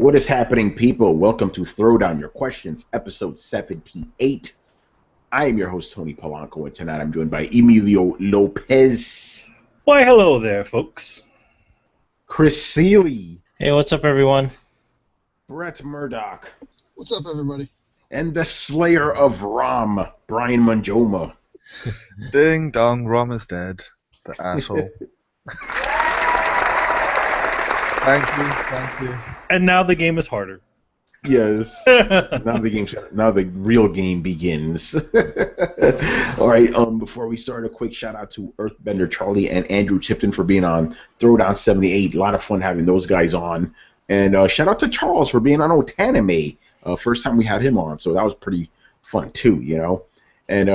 What is happening, people? Welcome to Throwdown Your Questions, episode 78. I am your host, Tony Polanco, and tonight I'm joined by Emilio Lopez. Why, hello there, folks. Chris Seeley. Hey, what's up, everyone? Brett Murdoch. What's up, everybody? And the Slayer of Rom, Brian Manjoma. Ding dong, Rom is dead. The asshole. Thank you. And now the game is harder. Yes. now the real game begins. All right. Before we start, a quick shout out to Earthbender Charlie and Andrew Tipton for being on Throwdown 78. A lot of fun having those guys on. And shout out to Charles for being on Otanime. First time we had him on, so that was pretty fun too, you know. And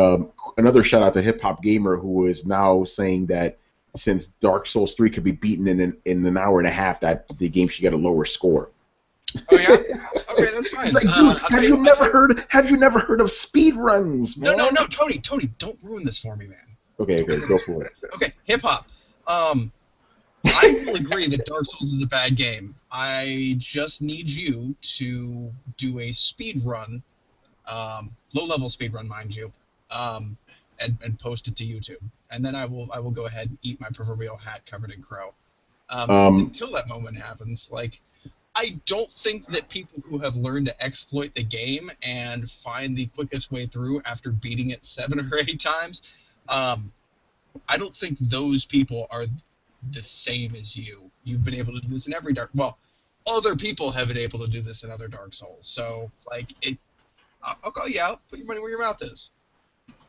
another shout out to Hip Hop Gamer, who is now saying that since Dark Souls 3 could be beaten in an hour and a half, that the game should get a lower score. Oh yeah? Okay, that's fine. Like, dude, have you never heard of speedruns, man? No, Tony, don't ruin this for me, man. Okay, go for it. Okay, hip hop. I will agree that Dark Souls is a bad game. I just need you to do a speed run, low-level speed run, mind you, and post it to YouTube. And then I will go ahead and eat my proverbial hat covered in crow. Until that moment happens, like, I don't think that people who have learned to exploit the game and find the quickest way through after beating it 7 or 8 times, I don't think those people are the same as you. You've been able to do this in every other people have been able to do this in other Dark Souls. So, like, I'll call you out. Put your money where your mouth is.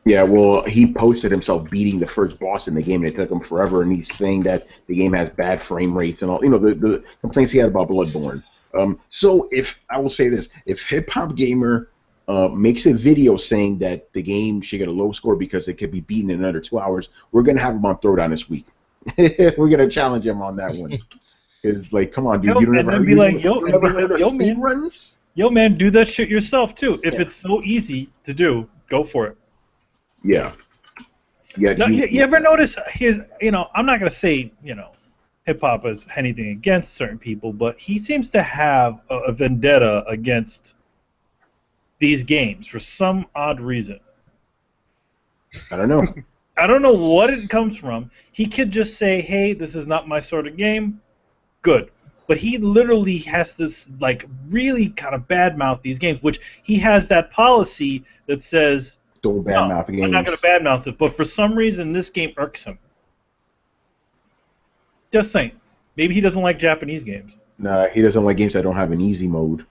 Yeah, well, he posted himself beating the first boss in the game, and it took him forever, and he's saying that the game has bad frame rates and all, you know, the complaints he had about Bloodborne. So if I will say this, if Hip Hop Gamer makes a video saying that the game should get a low score because it could be beaten in under 2 hours, we're going to have him on Throwdown this week. We're going to challenge him on that one. It's like, come on, dude. You never heard of speedruns? Yo, man, do that shit yourself, too. If it's so easy to do, go for it. Yeah. Now, you ever notice I'm not going to say, hip-hop has anything against certain people, but he seems to have a vendetta against these games for some odd reason. I don't know. I don't know what it comes from. He could just say, hey, this is not my sort of game. Good. But he literally has to, like, really kind of badmouth these games, which he has that policy that says, don't badmouth the games. I'm not going to badmouth it, but for some reason this game irks him. Just saying. Maybe he doesn't like Japanese games. Nah, he doesn't like games that don't have an easy mode.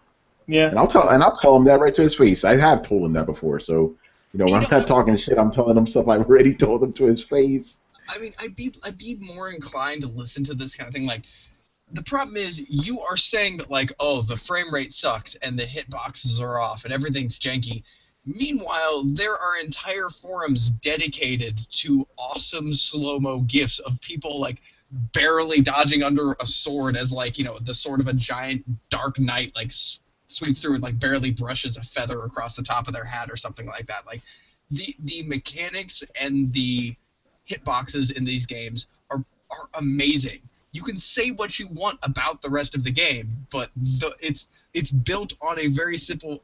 Yeah. And I'll tell him that right to his face. I have told him that before, so when I'm not talking shit, I'm telling him stuff I've already told him to his face. I mean, I'd be more inclined to listen to this kind of thing. Like, the problem is you are saying that, like, oh, the frame rate sucks and the hitboxes are off and everything's janky. Meanwhile, there are entire forums dedicated to awesome slow-mo gifs of people, like, barely dodging under a sword as, like, the sword of a giant dark knight, like, sweeps through and, like, barely brushes a feather across the top of their hat or something like that. Like, the mechanics and the hitboxes in these games are amazing. You can say what you want about the rest of the game, but it's built on a very simple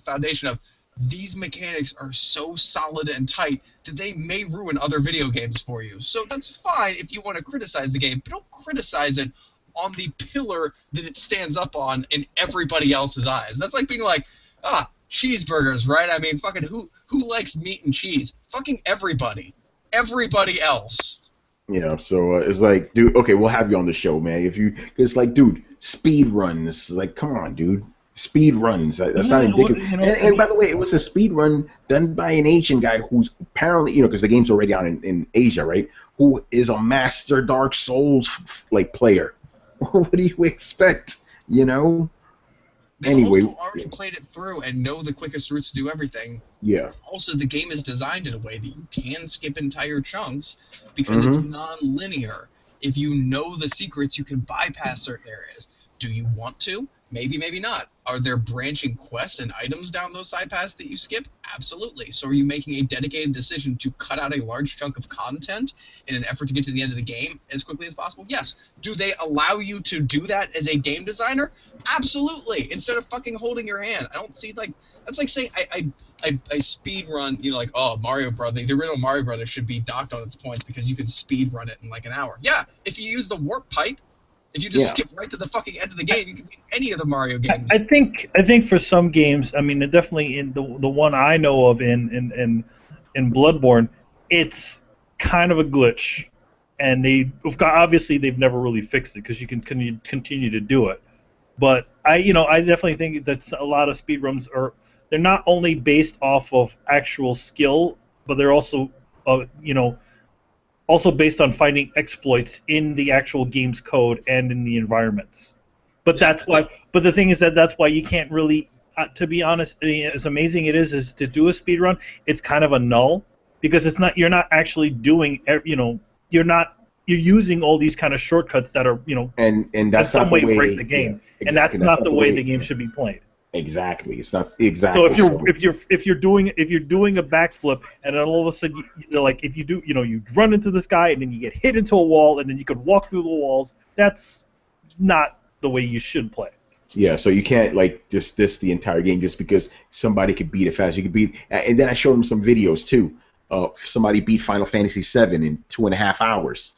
foundation of these mechanics are so solid and tight that they may ruin other video games for you. So that's fine if you want to criticize the game, but don't criticize it on the pillar that it stands up on in everybody else's eyes. That's like being like, cheeseburgers, right? I mean, fucking who likes meat and cheese? Fucking everybody. Everybody else. Yeah, so it's like, dude, okay, we'll have you on the show, man. It's like, dude, speed runs. Like, come on, dude. Speed runs. That's not indicative. And by the way, it was a speed run done by an Asian guy who's apparently, because the game's already out in Asia, right? Who is a master Dark Souls player. What do you expect? They Anyway, also already played it through and know the quickest routes to do everything. Yeah. Also, the game is designed in a way that you can skip entire chunks because it's non-linear. If you know the secrets, you can bypass certain areas. Do you want to? Maybe, maybe not. Are there branching quests and items down those side paths that you skip? Absolutely. So are you making a dedicated decision to cut out a large chunk of content in an effort to get to the end of the game as quickly as possible? Yes. Do they allow you to do that as a game designer? Absolutely. Instead of fucking holding your hand. I don't see, like, that's like saying I speed run, you know, like, oh, Mario Brothers, the original Mario Brothers should be docked on its points because you can speed run it in like an hour. Yeah, if you use the warp pipe, if you just skip right to the fucking end of the game, you can beat any of the Mario games. I think for some games, I mean, definitely in the one I know of in Bloodborne, it's kind of a glitch, and obviously they've never really fixed it because you can continue to do it. But I definitely think that a lot of speedruns they're not only based off of actual skill, but they're also also based on finding exploits in the actual game's code and in the environments. But that's why. But the thing is that's why you can't really, to be honest, as amazing it is to do a speedrun, it's kind of a null because it's not. You're not actually doing. You're using all these kind of shortcuts that are and that's in some not way the way, break the game, exactly, and that's not the way the game should be played. Exactly, it's not exactly. So if you're doing a backflip and then all of a sudden like if you do you run into this guy and then you get hit into a wall and then you could walk through the walls, that's not the way you should play. Yeah, so you can't like just diss the entire game just because somebody could beat it fast. You could beat, and then I showed him some videos too. Somebody beat Final Fantasy VII in 2.5 hours.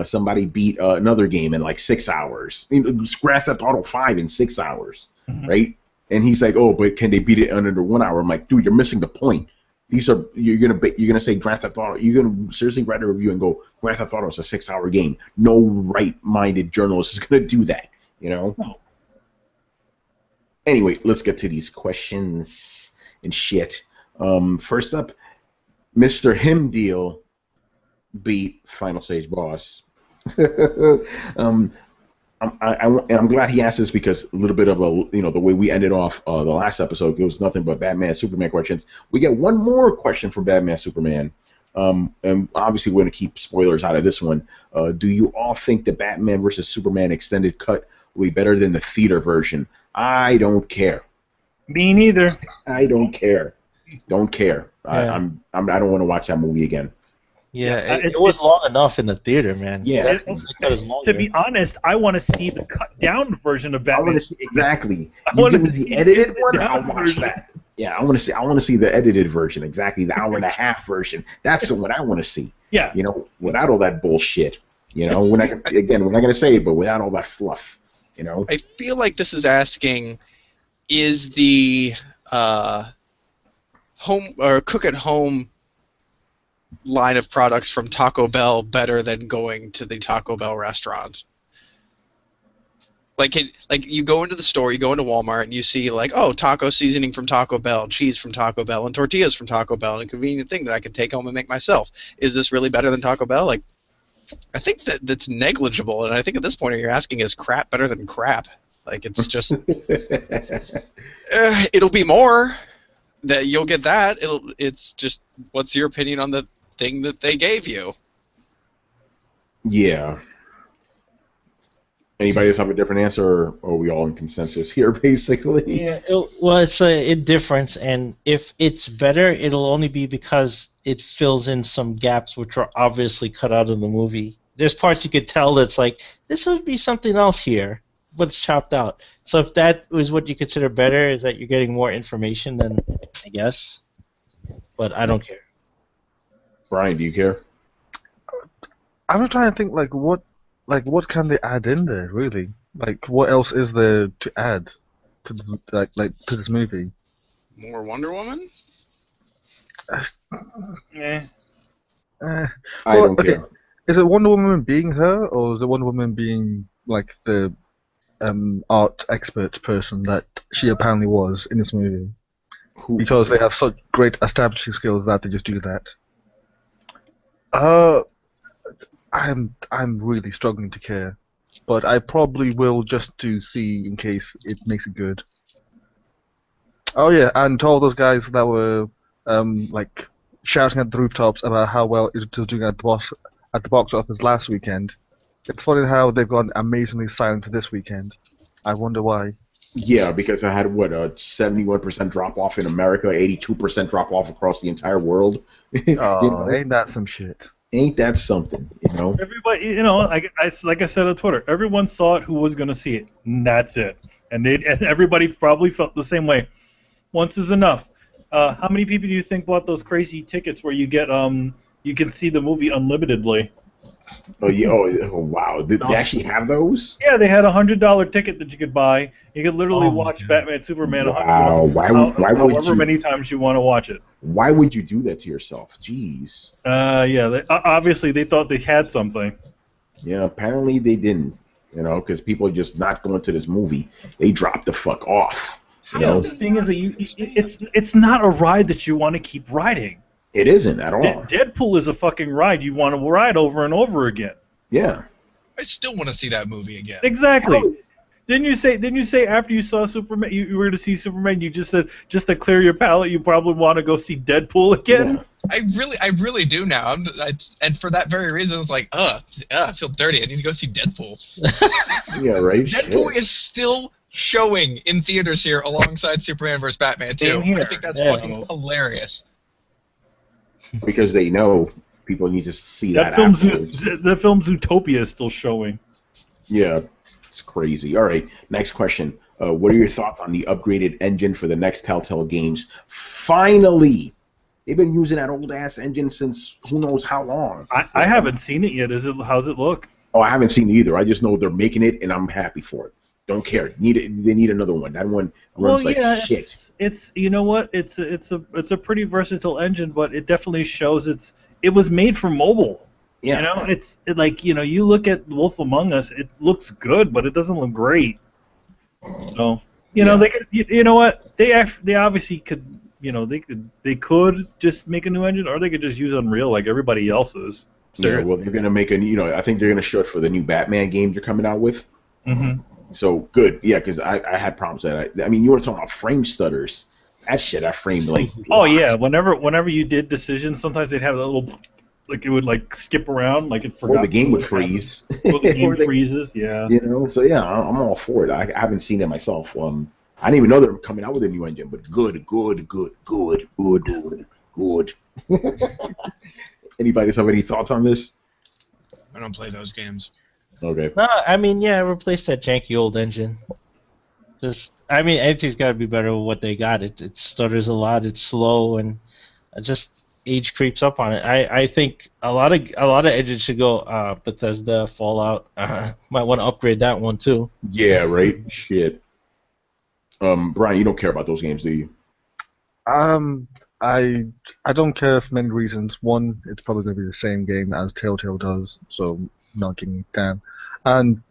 Somebody beat another game in like 6 hours. Grand Theft Auto 5 in 6 hours, right? And he's like, "Oh, but can they beat it under 1 hour?" I'm like, "Dude, you're missing the point. You're gonna say Grand Theft Auto. You're gonna seriously write a review and go, Grand Theft Auto is a 6-hour game. No right-minded journalist is gonna do that, No. Anyway, let's get to these questions and shit. First up, Mr. Himdeal beat Final Stage Boss. I'm glad he asked this because a little bit of the way we ended off the last episode, it was nothing but Batman Superman questions. We get one more question from Batman Superman, and obviously we're going to keep spoilers out of this one. Do you all think the Batman vs Superman extended cut will be better than the theater version? I don't care. Me neither. I don't care. Don't care. Yeah. I don't want to watch that movie again. Yeah, it was long enough in the theater, man. Yeah. To be honest, I want to see the cut down version of Batman. I want to see exactly. I want to see the edited one. I'll watch that. Yeah, I want to see the edited version, exactly the hour and a half version. That's the one I want to see. Yeah. Without all that bullshit. We're not gonna say it, but without all that fluff. I feel like this is asking, is the home or cook at home line of products from Taco Bell better than going to the Taco Bell restaurant? Like you go into the store, you go into Walmart, and you see like, oh, taco seasoning from Taco Bell, cheese from Taco Bell, and tortillas from Taco Bell, and a convenient thing that I can take home and make myself. Is this really better than Taco Bell? Like, I think that's negligible, and I think at this point you're asking, is crap better than crap? Like, it's just it'll be more that you'll get that. It's just, what's your opinion on the thing that they gave you? Yeah. Anybody else have a different answer, or are we all in consensus here, basically? Yeah, it's an indifference, and if it's better, it'll only be because it fills in some gaps which are obviously cut out of the movie. There's parts you could tell that's like, this would be something else here, but it's chopped out. So if that is what you consider better, is that you're getting more information, then I guess. But I don't care. Brian, do you care? I'm just trying to think, what can they add in there, really? Like, what else is there to add to to this movie? More Wonder Woman? I don't care. Is it Wonder Woman being her, or is it Wonder Woman being like the art expert person that she apparently was in this movie? Because they have such great establishing skills that they just do that. I'm really struggling to care, but I probably will just to see in case it makes it good. Oh yeah, and to all those guys that were like shouting at the rooftops about how well it was doing at the box office last weekend. It's funny how they've gone amazingly silent this weekend. I wonder why. Yeah, because I had what a 71% drop off in America, 82% drop off across the entire world. Oh, ain't that some shit? Ain't that something? Everybody, like I said on Twitter, everyone saw it who was going to see it, and that's it. And everybody probably felt the same way. Once is enough. How many people do you think bought those crazy tickets where you get you can see the movie unlimitedly? Oh yeah! Oh wow! Did they actually have those? Yeah, they had $100 ticket that you could buy. You could literally watch Batman, Superman. Wow! Why would however you? many times you want to watch it. Why would you do that to yourself? Jeez. Yeah. Obviously, they thought they had something. Yeah. Apparently they didn't. Because people are just not going to this movie. They dropped the fuck off. The thing is that it's not a ride that you want to keep riding. It isn't at all. Deadpool is a fucking ride you want to ride over and over again. Yeah. I still want to see that movie again. Exactly. Didn't you say after you saw Superman, you were to see Superman, you just said just to clear your palate, you probably want to go see Deadpool again? Yeah. I really do now. And for that very reason, it's like, I feel dirty. I need to go see Deadpool. Yeah, right. Deadpool is still showing in theaters here alongside Superman vs. Batman too. I think that's fucking hilarious. Because they know people need to see that. The film Zootopia is still showing. Yeah, it's crazy. All right, next question. What are your thoughts on the upgraded engine for the next Telltale Games? Finally, they've been using that old ass engine since who knows how long. I haven't seen it yet. How's it look? Oh, I haven't seen it either. I just know they're making it, and I'm happy for it. Don't care. They need another one. That one runs shit. It's you know what? It's a pretty versatile engine, but it definitely shows it was made for mobile. Yeah. You look at Wolf Among Us, it looks good, but it doesn't look great. So they could. You know what? They obviously could. They could just make a new engine, or they could just use Unreal like everybody else is. Yeah, well, they're gonna make I think they're gonna show it for the new Batman game they're coming out with. Mm-hmm. So good, yeah, because I had problems with that. I mean, you were talking about frame stutters. That frame like. Oh yeah, whenever you did decisions, sometimes they'd have a little, like it would like skip around, like it forgot. Or the game would freeze. Or the game freezes, yeah. So yeah, I'm all for it. I haven't seen it myself. I didn't even know they were coming out with a new engine, but good. Anybody have any thoughts on this? I don't play those games. Okay. No, I mean, replace that janky old engine. Anything's got to be better with what they got. It stutters a lot. It's slow, and just age creeps up on it. I think a lot of engines should go. Bethesda, Fallout. Might want to upgrade that one too. Yeah. Right. Shit. Brian, you don't care about those games, do you? I don't care for many reasons. One, it's probably going to be the same game as Telltale does, so not giving a damn. And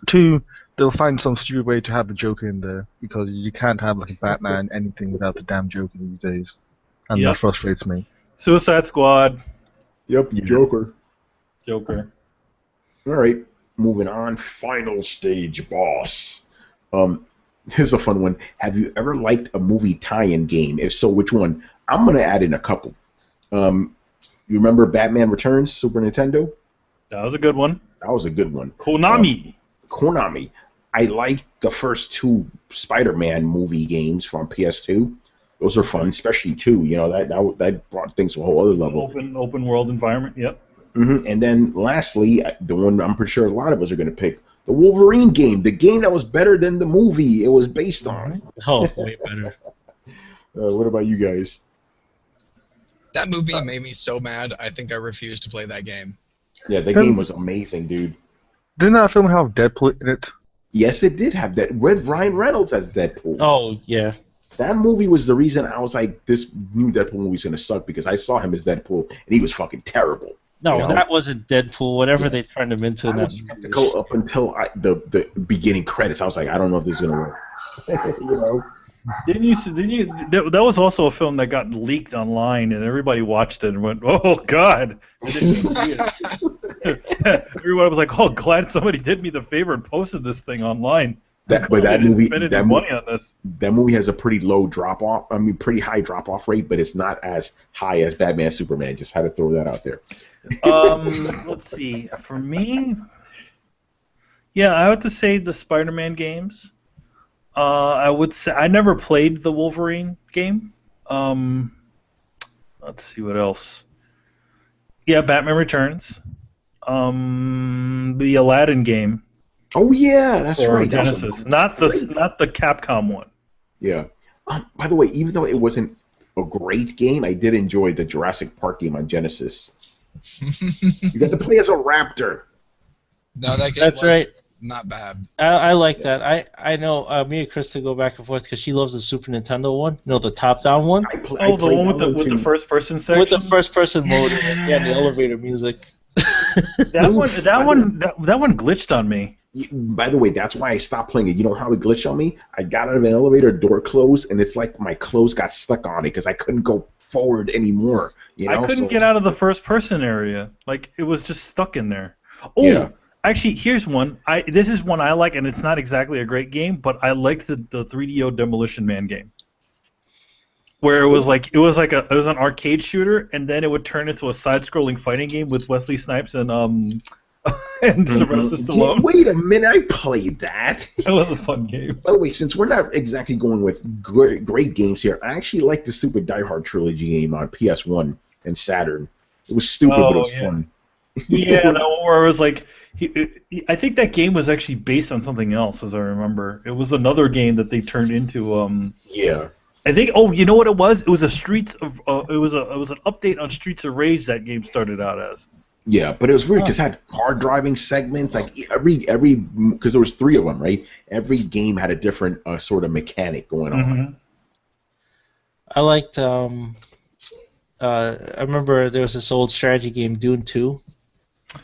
two, they'll find some stupid way to have the Joker in there, because you can't have like a Batman anything without the damn Joker these days, and that frustrates me. Suicide Squad. Yep, Joker. All right, moving on. Final stage boss. Here's a fun one. Have you ever liked a movie tie-in game? If so, which one? I'm gonna add in a couple. You remember Batman Returns, Super Nintendo? That was a good one. That was a good one. Konami. I liked the first two Spider-Man movie games from PS2. Those are fun, especially 2. That brought things to a whole other level. Open world environment. Yep. Mm-hmm. And then lastly, the one I'm pretty sure a lot of us are going to pick, the Wolverine game, the game that was better than the movie it was based on. Oh, way better. What about you guys? That movie made me so mad, I think I refused to play that game. Yeah, the game was amazing, dude. Didn't that film have Deadpool in it? Yes, it did have that. Ryan Reynolds as Deadpool. Oh, yeah. That movie was the reason I was like, this new Deadpool movie's going to suck, because I saw him as Deadpool, and he was fucking terrible. No, that wasn't Deadpool. Whatever they turned him into. I was skeptical up until the beginning credits. I was like, I don't know if this is going to work. Didn't you? That was also a film that got leaked online, and everybody watched it and went, "Oh God!" Everyone was like, "Oh, glad somebody did me the favor and posted this thing online." That movie has a pretty low drop off. I mean, pretty high drop off rate, but it's not as high as Batman Superman. Just had to throw that out there. Let's see. For me, I have to say the Spider-Man games. I would say I never played the Wolverine game. Let's see what else. Yeah, Batman Returns. The Aladdin game. Oh yeah, that's for right. Genesis, not the Capcom one. Yeah. By the way, even though it wasn't a great game, I did enjoy the Jurassic Park game on Genesis. You got to play as a raptor. No, that game That's right. Not bad. I like that. I know me and Krista go back and forth because she loves the Super Nintendo one. You know, the top-down one? The one with the first-person section? With the first-person mode and the elevator music. That one glitched on me. By the way, that's why I stopped playing it. You know how it glitched on me? I got out of an elevator, door closed, and it's like my clothes got stuck on it because I couldn't go forward anymore. You know? I couldn't get out of the first-person area. Like, it was just stuck in there. Oh, yeah. Actually, here's one. This is one I like, and it's not exactly a great game, but I liked the 3DO Demolition Man game, where it was an arcade shooter, and then it would turn into a side-scrolling fighting game with Wesley Snipes and Sylvester Stallone. Wait a minute, I played that. That was a fun game. By the way, since we're not exactly going with great games here, I actually like the stupid Die Hard trilogy game on PS1 and Saturn. It was stupid, but it was fun. Yeah, that one where it was like, I think that game was actually based on something else, as I remember. It was another game that they turned into. Yeah. I think. Oh, you know what it was? It was it was an update on Streets of Rage that game started out as. Yeah, but it was weird because it had car driving segments. Like every because there was 3 of them, right? Every game had a different sort of mechanic going on. I liked. I remember there was this old strategy game, Dune 2.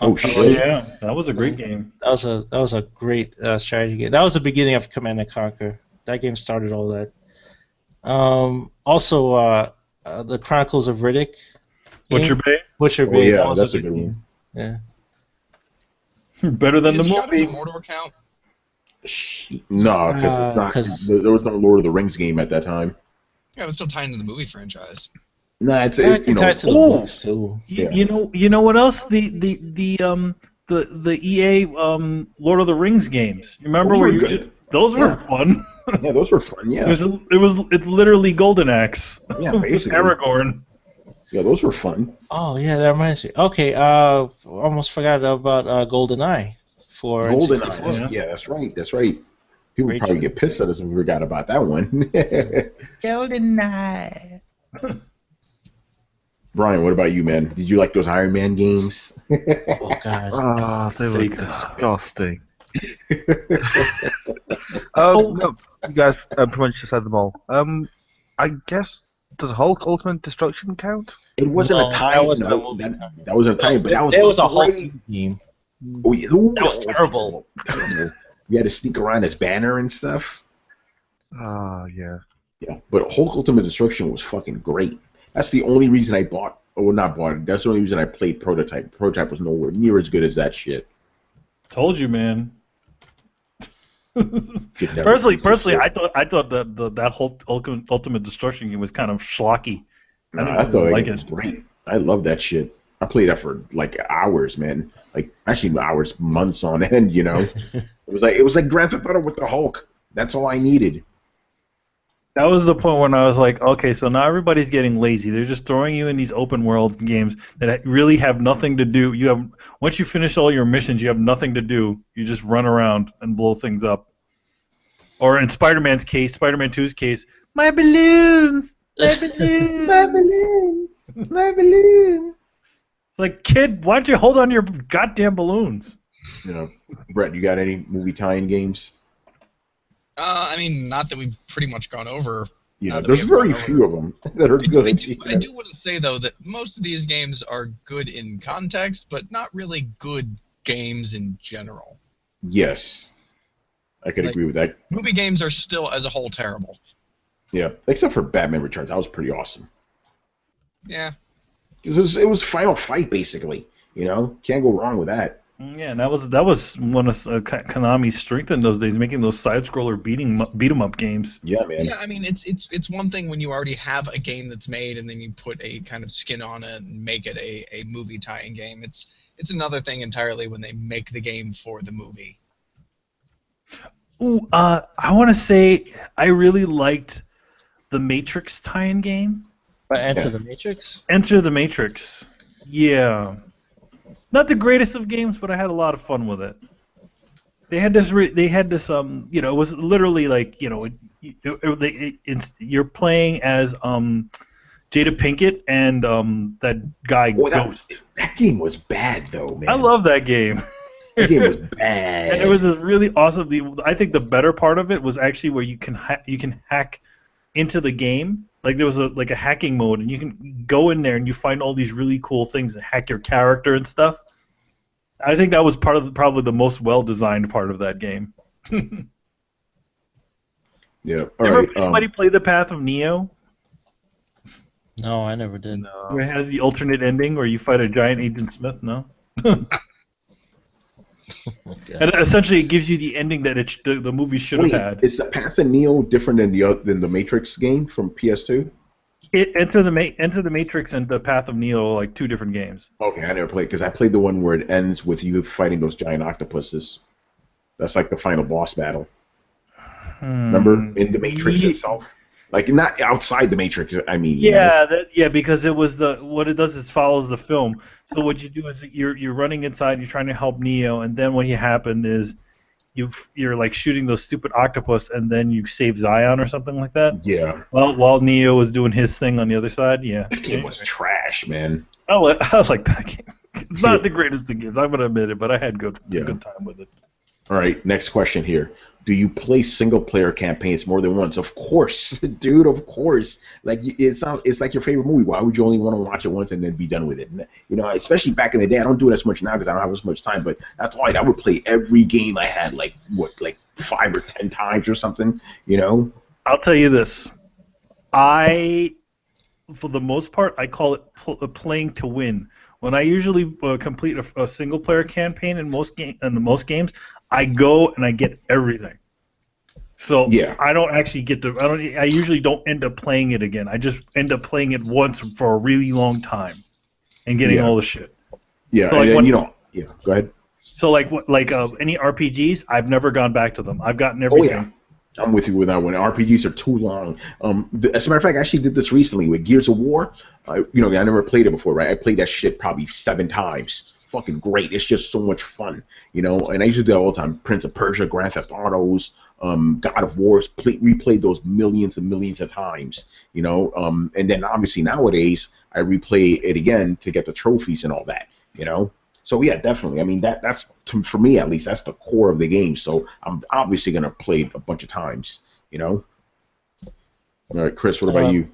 Oh shit! Yeah, that was a great game. That was a great strategy game. That was the beginning of Command and Conquer. That game started all that. Also, the Chronicles of Riddick. Butcher Bay. Butcher Bay. Yeah, that's a good one. Yeah. Better than the movie. Shadows of Mordor count? No, because there was no Lord of the Rings game at that time. Yeah, it's still tied into the movie franchise. No, it's tied to the books too. You know what else? The EA Lord of the Rings games. You remember those were fun. Yeah, those were fun. Yeah. It's literally Golden Axe. Yeah, basically. Aragorn. Yeah, those were fun. Oh yeah, that reminds me. Okay, almost forgot about GoldenEye for GoldenEye. Yeah, that's right. That's right. People would probably get pissed at us if we forgot about that one. GoldenEye. Brian, what about you, man? Did you like those Iron Man games? Oh God. They were disgusting. No, you guys pretty much just said them all. I guess, does Hulk Ultimate Destruction count? It wasn't a tie. That wasn't a tie, but that was a Hulk game. Oh, yeah. That was terrible. You had to sneak around as Banner and stuff. Yeah. Yeah, but Hulk Ultimate Destruction was fucking great. That's the only reason I bought, or not bought it. That's the only reason I played Prototype. Prototype was nowhere near as good as that shit. Told you, man. Personally, I thought that whole Ultimate Destruction game was kind of schlocky. I thought it was great. I love that shit. I played that for like hours, man. Like actually hours, months on end. You know, it was like Grand Theft Auto with the Hulk. That's all I needed. That was the point when I was like, okay, so now everybody's getting lazy. They're just throwing you in these open world games that really have nothing to do. Once you finish all your missions, you have nothing to do. You just run around and blow things up. Or in Spider-Man's case, Spider-Man 2's case, my balloons, my balloons, my balloons, my balloons. It's like, kid, why don't you hold on to your goddamn balloons? You know, Brett, you got any movie tie-in games? I mean, not that we've pretty much gone over. Yeah, there's very few of them that are good. I do want to say, though, that most of these games are good in context, but not really good games in general. Yes. I could agree with that. Movie games are still, as a whole, terrible. Yeah, except for Batman Returns. That was pretty awesome. Yeah. It was Final Fight, basically. You know? Can't go wrong with that. Yeah, and that was one of Konami's strength in those days, making those side-scroller beat 'em up games. Yeah, man. Yeah, I mean, it's one thing when you already have a game that's made and then you put a kind of skin on it and make it a movie tie-in game. It's another thing entirely when they make the game for the movie. Ooh, I want to say I really liked the Matrix tie-in game. But Enter the Matrix? Enter the Matrix. Yeah. Not the greatest of games, but I had a lot of fun with it. They had this. It was literally like, you're playing as Jada Pinkett and that guy Ghost. That game was bad though, man. I love that game. That game was bad. And it was this really awesome. I think the better part of it was actually where you can hack into the game. Like there was a hacking mode, and you can go in there and you find all these really cool things and hack your character and stuff. I think that was probably the most well-designed part of that game. Yeah. Anybody play The Path of Neo? No, I never did. No. Where it has the alternate ending where you fight a giant Agent Smith? No. And essentially, it gives you the ending that the movie should have had. Is The Path of Neo different than the Matrix game from PS2? Enter the Matrix and The Path of Neo are like two different games. Okay, I never played because I played the one where it ends with you fighting those giant octopuses. That's like the final boss battle. Remember in the Matrix itself, like not outside the Matrix. I mean. Yeah, because it was what it does is follows the film. So what you do is you're running inside, you're trying to help Neo, and then what happened is you're like shooting those stupid octopus, and then you save Zion or something like that. Yeah. Well, while Neo was doing his thing on the other side, yeah. That game was trash, man. I like that game. It's not the greatest of games, I'm gonna admit it, but I had good time with it. All right, next question here. Do you play single-player campaigns more than once? Of course, dude. Of course. Like it's like your favorite movie. Why would you only want to watch it once and then be done with it? You know, especially back in the day. I don't do it as much now because I don't have as much time. But that's all right. I would play every game I had, like 5 or 10 times or something. You know. I'll tell you this. For the most part, I call it playing to win. When I usually complete a single-player campaign in most games, I go and I get everything. So I don't actually I usually don't end up playing it again. I just end up playing it once for a really long time and getting all the shit. Yeah, so go ahead. So any RPGs, I've never gone back to them. I've gotten everything. Oh, yeah. I'm with you with that one. RPGs are too long. As a matter of fact, I actually did this recently with Gears of War. I never played it before, right? I played that shit probably 7 times. Fucking great. It's just so much fun, and I used to do that all the time. Prince of Persia, Grand Theft Autos, God of Wars, replayed those millions and millions of times, and then obviously nowadays I replay it again to get the trophies and all that, So yeah, definitely. I mean, that's for me at least. That's the core of the game. So I'm obviously gonna play it a bunch of times. All right, Chris. What about you?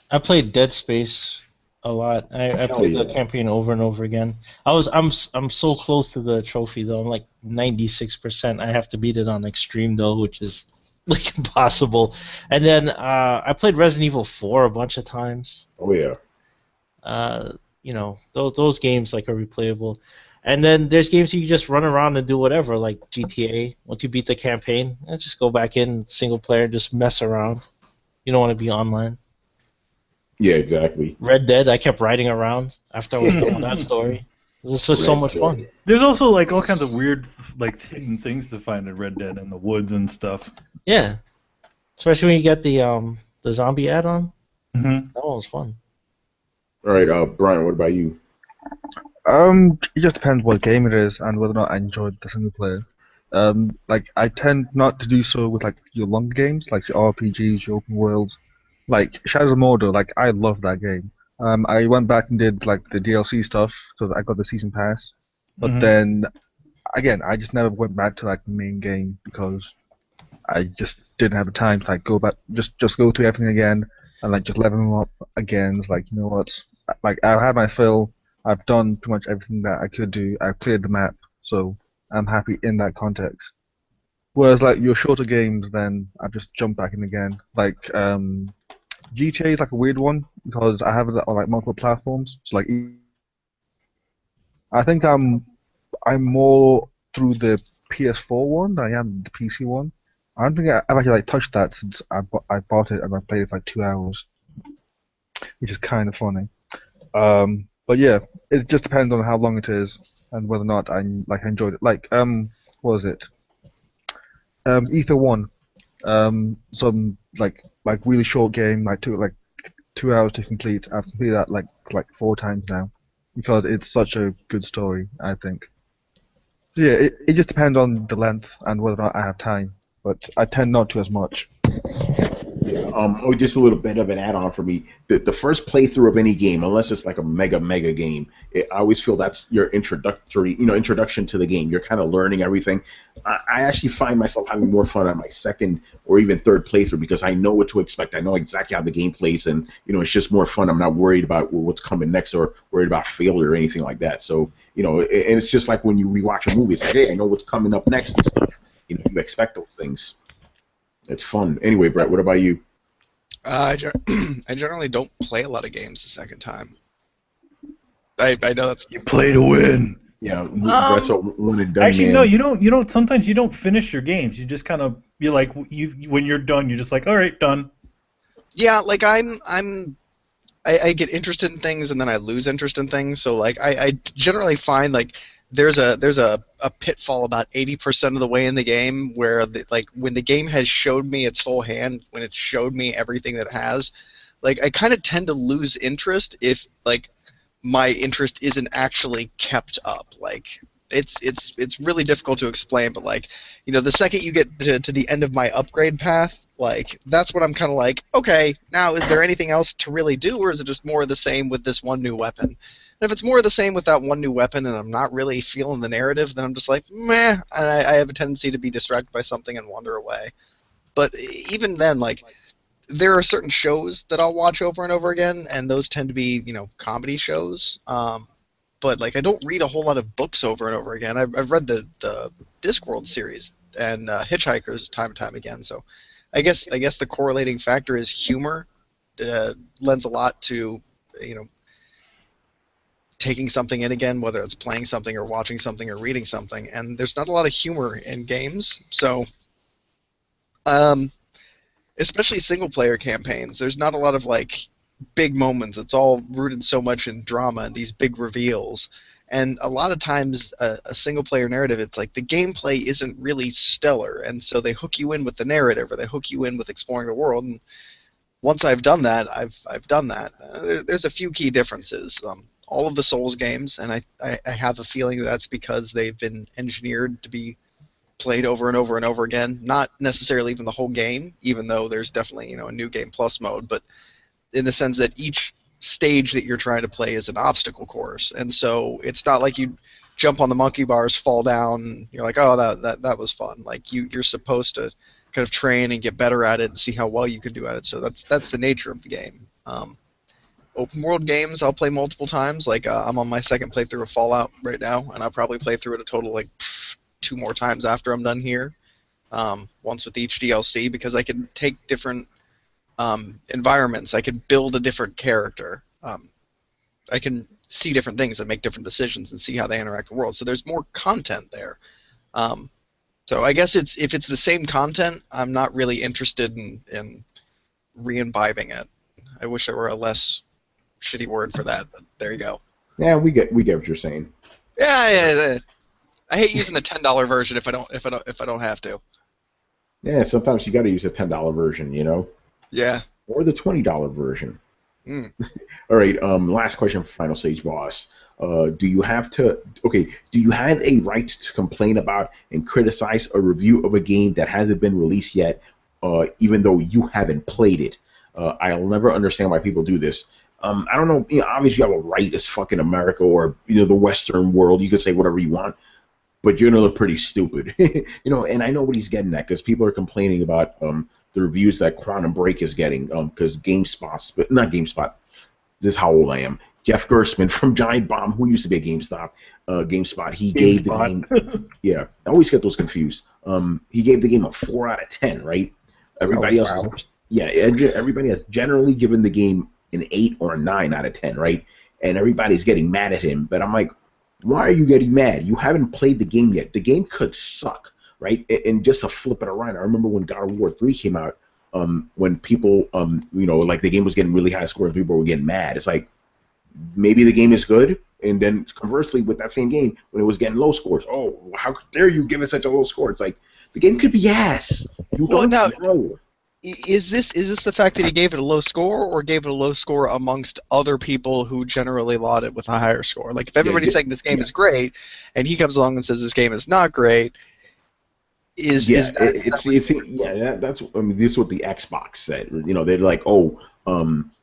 I played Dead Space a lot. I played the campaign over and over again. I'm so close to the trophy though. I'm like 96%. I have to beat it on extreme though, which is like impossible. And then I played Resident Evil 4 a bunch of times. Oh yeah. Those games like are replayable. And then there's games you can just run around and do whatever, like GTA. Once you beat the campaign, just go back in single player, just mess around. You don't want to be online. Yeah, exactly. Red Dead, I kept riding around after I was done with that story. It was just so much fun. There's also like all kinds of weird hidden things to find in Red Dead in the woods and stuff. Yeah, especially when you get the zombie add-on. Mm-hmm. That one was fun. All right, Brian, what about you? It just depends what game it is and whether or not I enjoyed the single player. I tend not to do so with your longer games, like your RPGs, your open worlds. Like Shadows of Mordor, I love that game. I went back and did the DLC stuff because I got the season pass. But then again, I just never went back to the main game because I just didn't have the time to go back, just go through everything again and just level them up again. It's you know what? I've had my fill. I've done pretty much everything that I could do. I've cleared the map, so I'm happy in that context. Whereas your shorter games, then I've just jumped back in again. GTA is a weird one because I have it on multiple platforms. So I think I'm more through the PS4 one than I am the PC one. I don't think I've actually touched that since I bought it and I played it for 2 hours, which is kind of funny. But yeah, it just depends on how long it is and whether or not I enjoyed it. What was it? Ether 1. Some like really short game, took like 2 hours to complete. I've completed that like 4 times now, because it's such a good story, I think. So yeah, it just depends on the length and whether or not I have time, but I tend not to as much. Yeah. Just a little bit of an add-on for me. The first playthrough of any game, unless it's like a mega game, I always feel that's your introduction to the game. You're kind of learning everything. I actually find myself having more fun on my second or even third playthrough because I know what to expect. I know exactly how the game plays, and it's just more fun. I'm not worried about what's coming next or worried about failure or anything like that. So and it's just like when you rewatch a movie. It's like, hey, I know what's coming up next and stuff. You expect those things. It's fun. Anyway, Brett, what about you? I generally don't play a lot of games the second time. I know that's... You play to win. Yeah, Brett's a one and done. Actually, man. no, you don't. You don't. Sometimes you don't finish your games. You just kind of when you're done, you're just like, all right, done. Yeah, like I get interested in things and then I lose interest in things. So like I generally find like there's a pitfall about 80% of the way in the game where when the game has showed me its full hand, when it showed me everything that it has, like I kind of tend to lose interest if like my interest isn't actually kept up. Like it's really difficult to explain, but like the second you get to the end of my upgrade path, like that's when I'm kind of like, okay, now is there anything else to really do, or is it just more of the same with this one new weapon? And if it's more of the same with that one new weapon and I'm not really feeling the narrative, then I'm just like, meh, and I have a tendency to be distracted by something and wander away. But even then, like, there are certain shows that I'll watch over and over again, and those tend to be, comedy shows. But like, I don't read a whole lot of books over and over again. I've read the Discworld series and Hitchhikers time and time again. So, I guess the correlating factor is humor. Lends a lot to taking something in again, whether it's playing something or watching something or reading something. And there's not a lot of humor in games, so especially single-player campaigns, there's not a lot of like big moments. It's all rooted so much in drama and these big reveals. And a lot of times, a single-player narrative, it's like the gameplay isn't really stellar, and so they hook you in with the narrative, or they hook you in with exploring the world. And once I've done that, I've done that. There's a few key differences. All of the Souls games, and I have a feeling that's because they've been engineered to be played over and over and over again. Not necessarily even the whole game, even though there's definitely a new game plus mode, but in the sense that each stage that you're trying to play is an obstacle course, and so it's not like you jump on the monkey bars, fall down, and you're like, oh, that was fun. Like you're supposed to kind of train and get better at it and see how well you can do at it. So that's the nature of the game. Open world games I'll play multiple times. Like I'm on my second playthrough of Fallout right now, and I'll probably play through it a total like 2 more times after I'm done here. Once with each DLC, because I can take different environments. I can build a different character. I can see different things and make different decisions and see how they interact with the world. So there's more content there. So I guess if it's the same content, I'm not really interested in re-imbibing it. I wish there were a less shitty word for that, but there you go. Yeah, we get what you're saying. Yeah. I hate using the $10 version if I don't have to. Yeah, sometimes you got to use a $10 version, Yeah. Or the $20 version. Mm. All right. Last question for Final Stage Boss. Do you have a right to complain about and criticize a review of a game that hasn't been released yet, even though you haven't played it? I'll never understand why people do this. I don't know. Obviously, you have a right as fucking America or the Western world. You can say whatever you want, but you're gonna look pretty stupid. And I know what he's getting at because people are complaining about the reviews that Quantum Break is getting because GameSpot, but not GameSpot. This is how old I am. Jeff Gerstmann from Giant Bomb, who used to be at GameSpot, he gave the game. Yeah, I always get those confused. He gave the game a 4 out of 10, right? Everybody else, everybody has generally given the game an 8 or a 9 out of 10, right? And everybody's getting mad at him. But I'm like, why are you getting mad? You haven't played the game yet. The game could suck, right? And just to flip it around, I remember when God of War 3 came out, when people, like the game was getting really high scores, people were getting mad. It's like, maybe the game is good, and then conversely with that same game, when it was getting low scores, oh, how dare you give it such a low score? It's like, The game could be ass. You don't know. Is this the fact that he gave it a low score, or gave it a low score amongst other people who generally laud it with a higher score? Like, if everybody's saying this game is great, and he comes along and says this game is not great, that's I mean, this is what the Xbox said. You know, they're like, you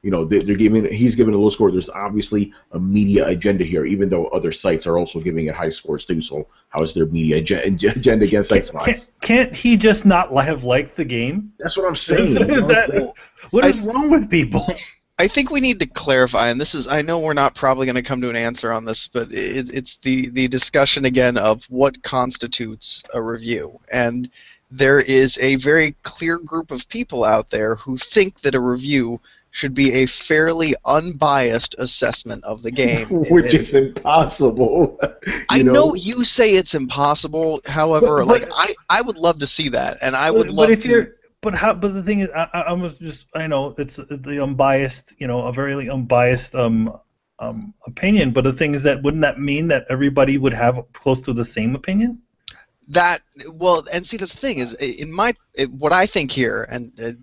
know, he's giving a low score. There's obviously a media agenda here, even though other sites are also giving it high scores too. So how is there media agenda against Xbox? Can't he just not have liked the game? That's what I'm saying. What is wrong with people? I think we need to clarify, and I know we're not probably going to come to an answer on this, but it's the discussion again of what constitutes a review. And there is a very clear group of people out there who think that a review should be a fairly unbiased assessment of the game. Which is impossible. I know you say it's impossible, however, I would love to see that, and I would love to... But the thing is, I know it's the unbiased, you know, a very unbiased opinion. But the thing is wouldn't that mean that everybody would have close to the same opinion? And see, that's the thing is, what I think here, and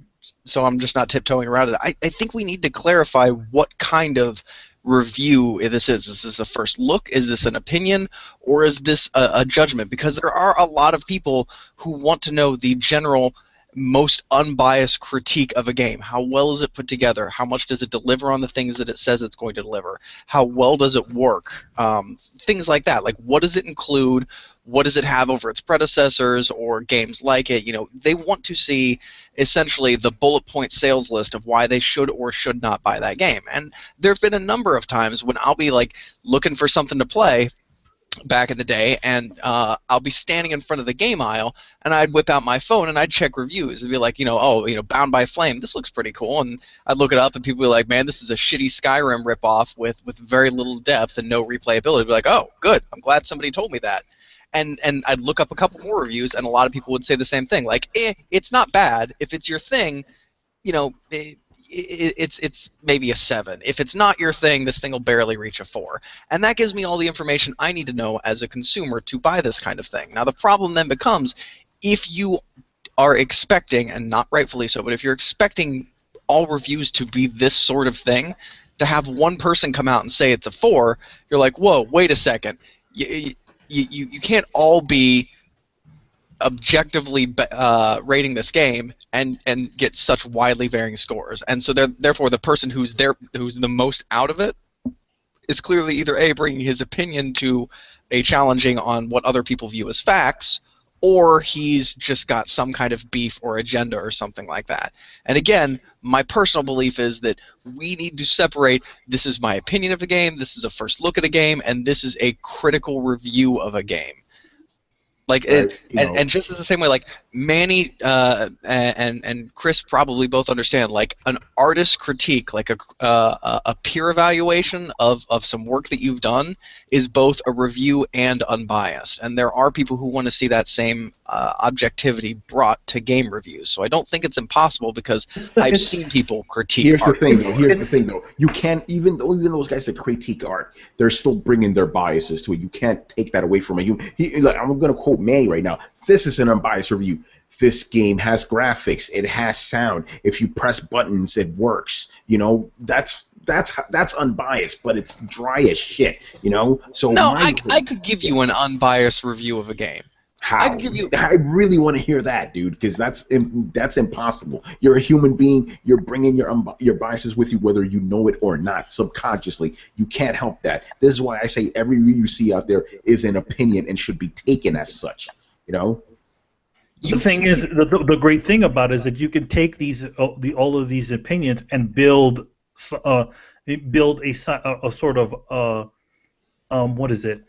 so I'm just not tiptoeing around it. I think we need to clarify what kind of review this is. Is this a first look? Is this an opinion? Or is this a judgment? Because there are a lot of people who want to know the general, most unbiased critique of a game. How well is it put together? How much does it deliver on the things that it says it's going to deliver? How well does it work? Things like that. Like, what does it include? What does it have over its predecessors or games like it? You know, they want to see essentially the bullet point sales list of why they should or should not buy that game. And there have been a number of times when I'll be like looking for something to play back in the day, and I'll be standing in front of the game aisle, and I'd whip out my phone and I'd check reviews and be like, Bound by Flame, this looks pretty cool, and I'd look it up, and people would be like, man, this is a shitty Skyrim ripoff with very little depth and no replayability. I'd be like, oh, good, I'm glad somebody told me that. And I'd look up a couple more reviews, and a lot of people would say the same thing, like, it's not bad. If it's your thing, it's maybe a 7. If it's not your thing, this thing will barely reach a 4. And that gives me all the information I need to know as a consumer to buy this kind of thing. Now, the problem then becomes, if you are expecting, and not rightfully so, but if you're expecting all reviews to be this sort of thing, to have one person come out and say it's a 4, you're like, whoa, wait a second. You can't all be objectively rating this game and get such widely varying scores, and so therefore the person who's the most out of it is clearly either A, bringing his opinion to a challenging on what other people view as facts, or he's just got some kind of beef or agenda or something like that. And again, my personal belief is that we need to separate, this is my opinion of a game, this is a first look at a game, and this is a critical review of a game. Like, and just as the same way, like Manny and Chris probably both understand, like an artist critique, like a peer evaluation of some work that you've done is both a review and unbiased. And there are people who want to see that same objectivity brought to game reviews. So I don't think it's impossible, because I've seen people critique art. Here's the thing, though. You can't, even those guys that critique art, they're still bringing their biases to it. You can't take that away from a human. I'm going to quote Manny right now. This is an unbiased review. This game has graphics. It has sound. If you press buttons, it works. That's unbiased, but it's dry as shit. So no, I could give you an unbiased review of a game. How? I really want to hear that, dude, because that's impossible. You're a human being. You're bringing your biases with you, whether you know it or not, subconsciously. You can't help that. This is why I say every review you see out there is an opinion and should be taken as such. The thing is, the great thing about it is that you can take all of these opinions and build a sort of what is it?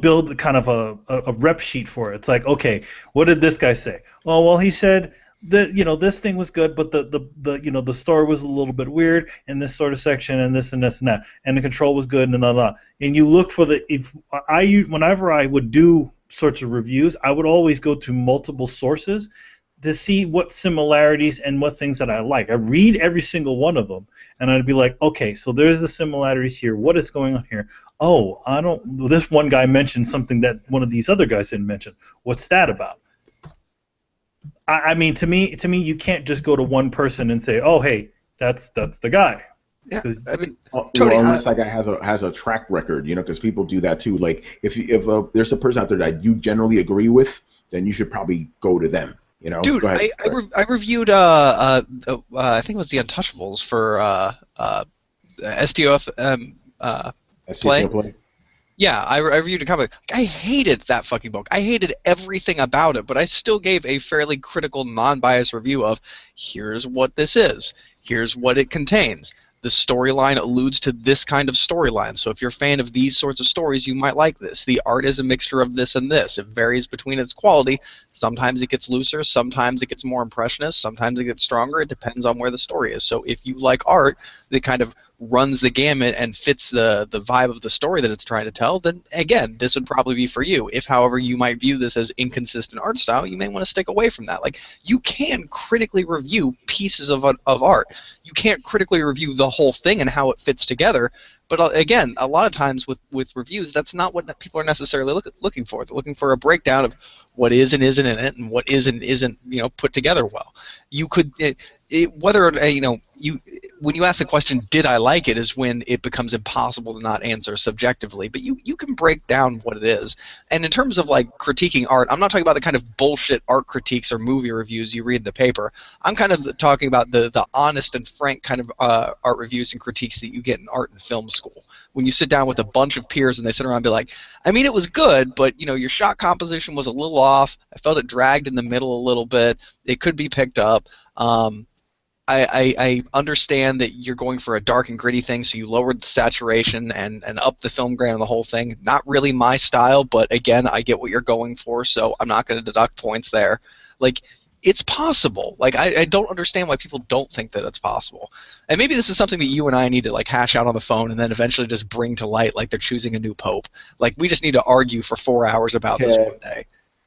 Build kind of a rep sheet for it. It's like, okay, what did this guy say? Oh, well, he said that this thing was good, but the story was a little bit weird in this sort of section, and this and this and that, and the control was good, and blah. And you look for whenever I would do sorts of reviews, I would always go to multiple sources to see what similarities and what things that I like. I read every single one of them, and I'd be like, okay, so there's the similarities here. What is going on here? Oh, this one guy mentioned something that one of these other guys didn't mention. What's that about? I mean, to me, you can't just go to one person and say, "Oh, hey, that's the guy." Yeah, I mean, Tony, unless that guy has a track record, because people do that too. Like if there's a person out there that you generally agree with, then you should probably go to them. Dude, go ahead, I reviewed I think it was the Untouchables for STOF play. Yeah, I reviewed a comic. I hated that fucking book. I hated everything about it, but I still gave a fairly critical, non-biased review of here's what this is. Here's what it contains. The storyline alludes to this kind of storyline, so if you're a fan of these sorts of stories, you might like this. The art is a mixture of this and this. It varies between its quality. Sometimes it gets looser, sometimes it gets more impressionist, sometimes it gets stronger. It depends on where the story is. So if you like art that kind of runs the gamut and fits the vibe of the story that it's trying to tell, then again, this would probably be for you. If, however, you might view this as inconsistent art style, you may want to stick away from that. Like, you can critically review pieces of art. You can't critically review the whole thing and how it fits together. But again, a lot of times with reviews, that's not what people are necessarily looking for. They're looking for a breakdown of what is and isn't in it, and what is and isn't, put together well. You could when you ask the question, did I like it, is when it becomes impossible to not answer subjectively. But you can break down what it is. And in terms of like critiquing art, I'm not talking about the kind of bullshit art critiques or movie reviews you read in the paper. I'm kind of talking about the honest and frank kind of art reviews and critiques that you get in art and film school. When you sit down with a bunch of peers and they sit around and be like, I mean, it was good, but your shot composition was a little off. I felt it dragged in the middle a little bit. It could be picked up. I understand that you're going for a dark and gritty thing, so you lowered the saturation and upped the film grain on the whole thing. Not really my style, but again, I get what you're going for, so I'm not going to deduct points there. Like, it's possible. Like, I don't understand why people don't think that it's possible. And maybe this is something that you and I need to like hash out on the phone and then eventually just bring to light, like they're choosing a new pope. Like, we just need to argue for 4 hours about this one day.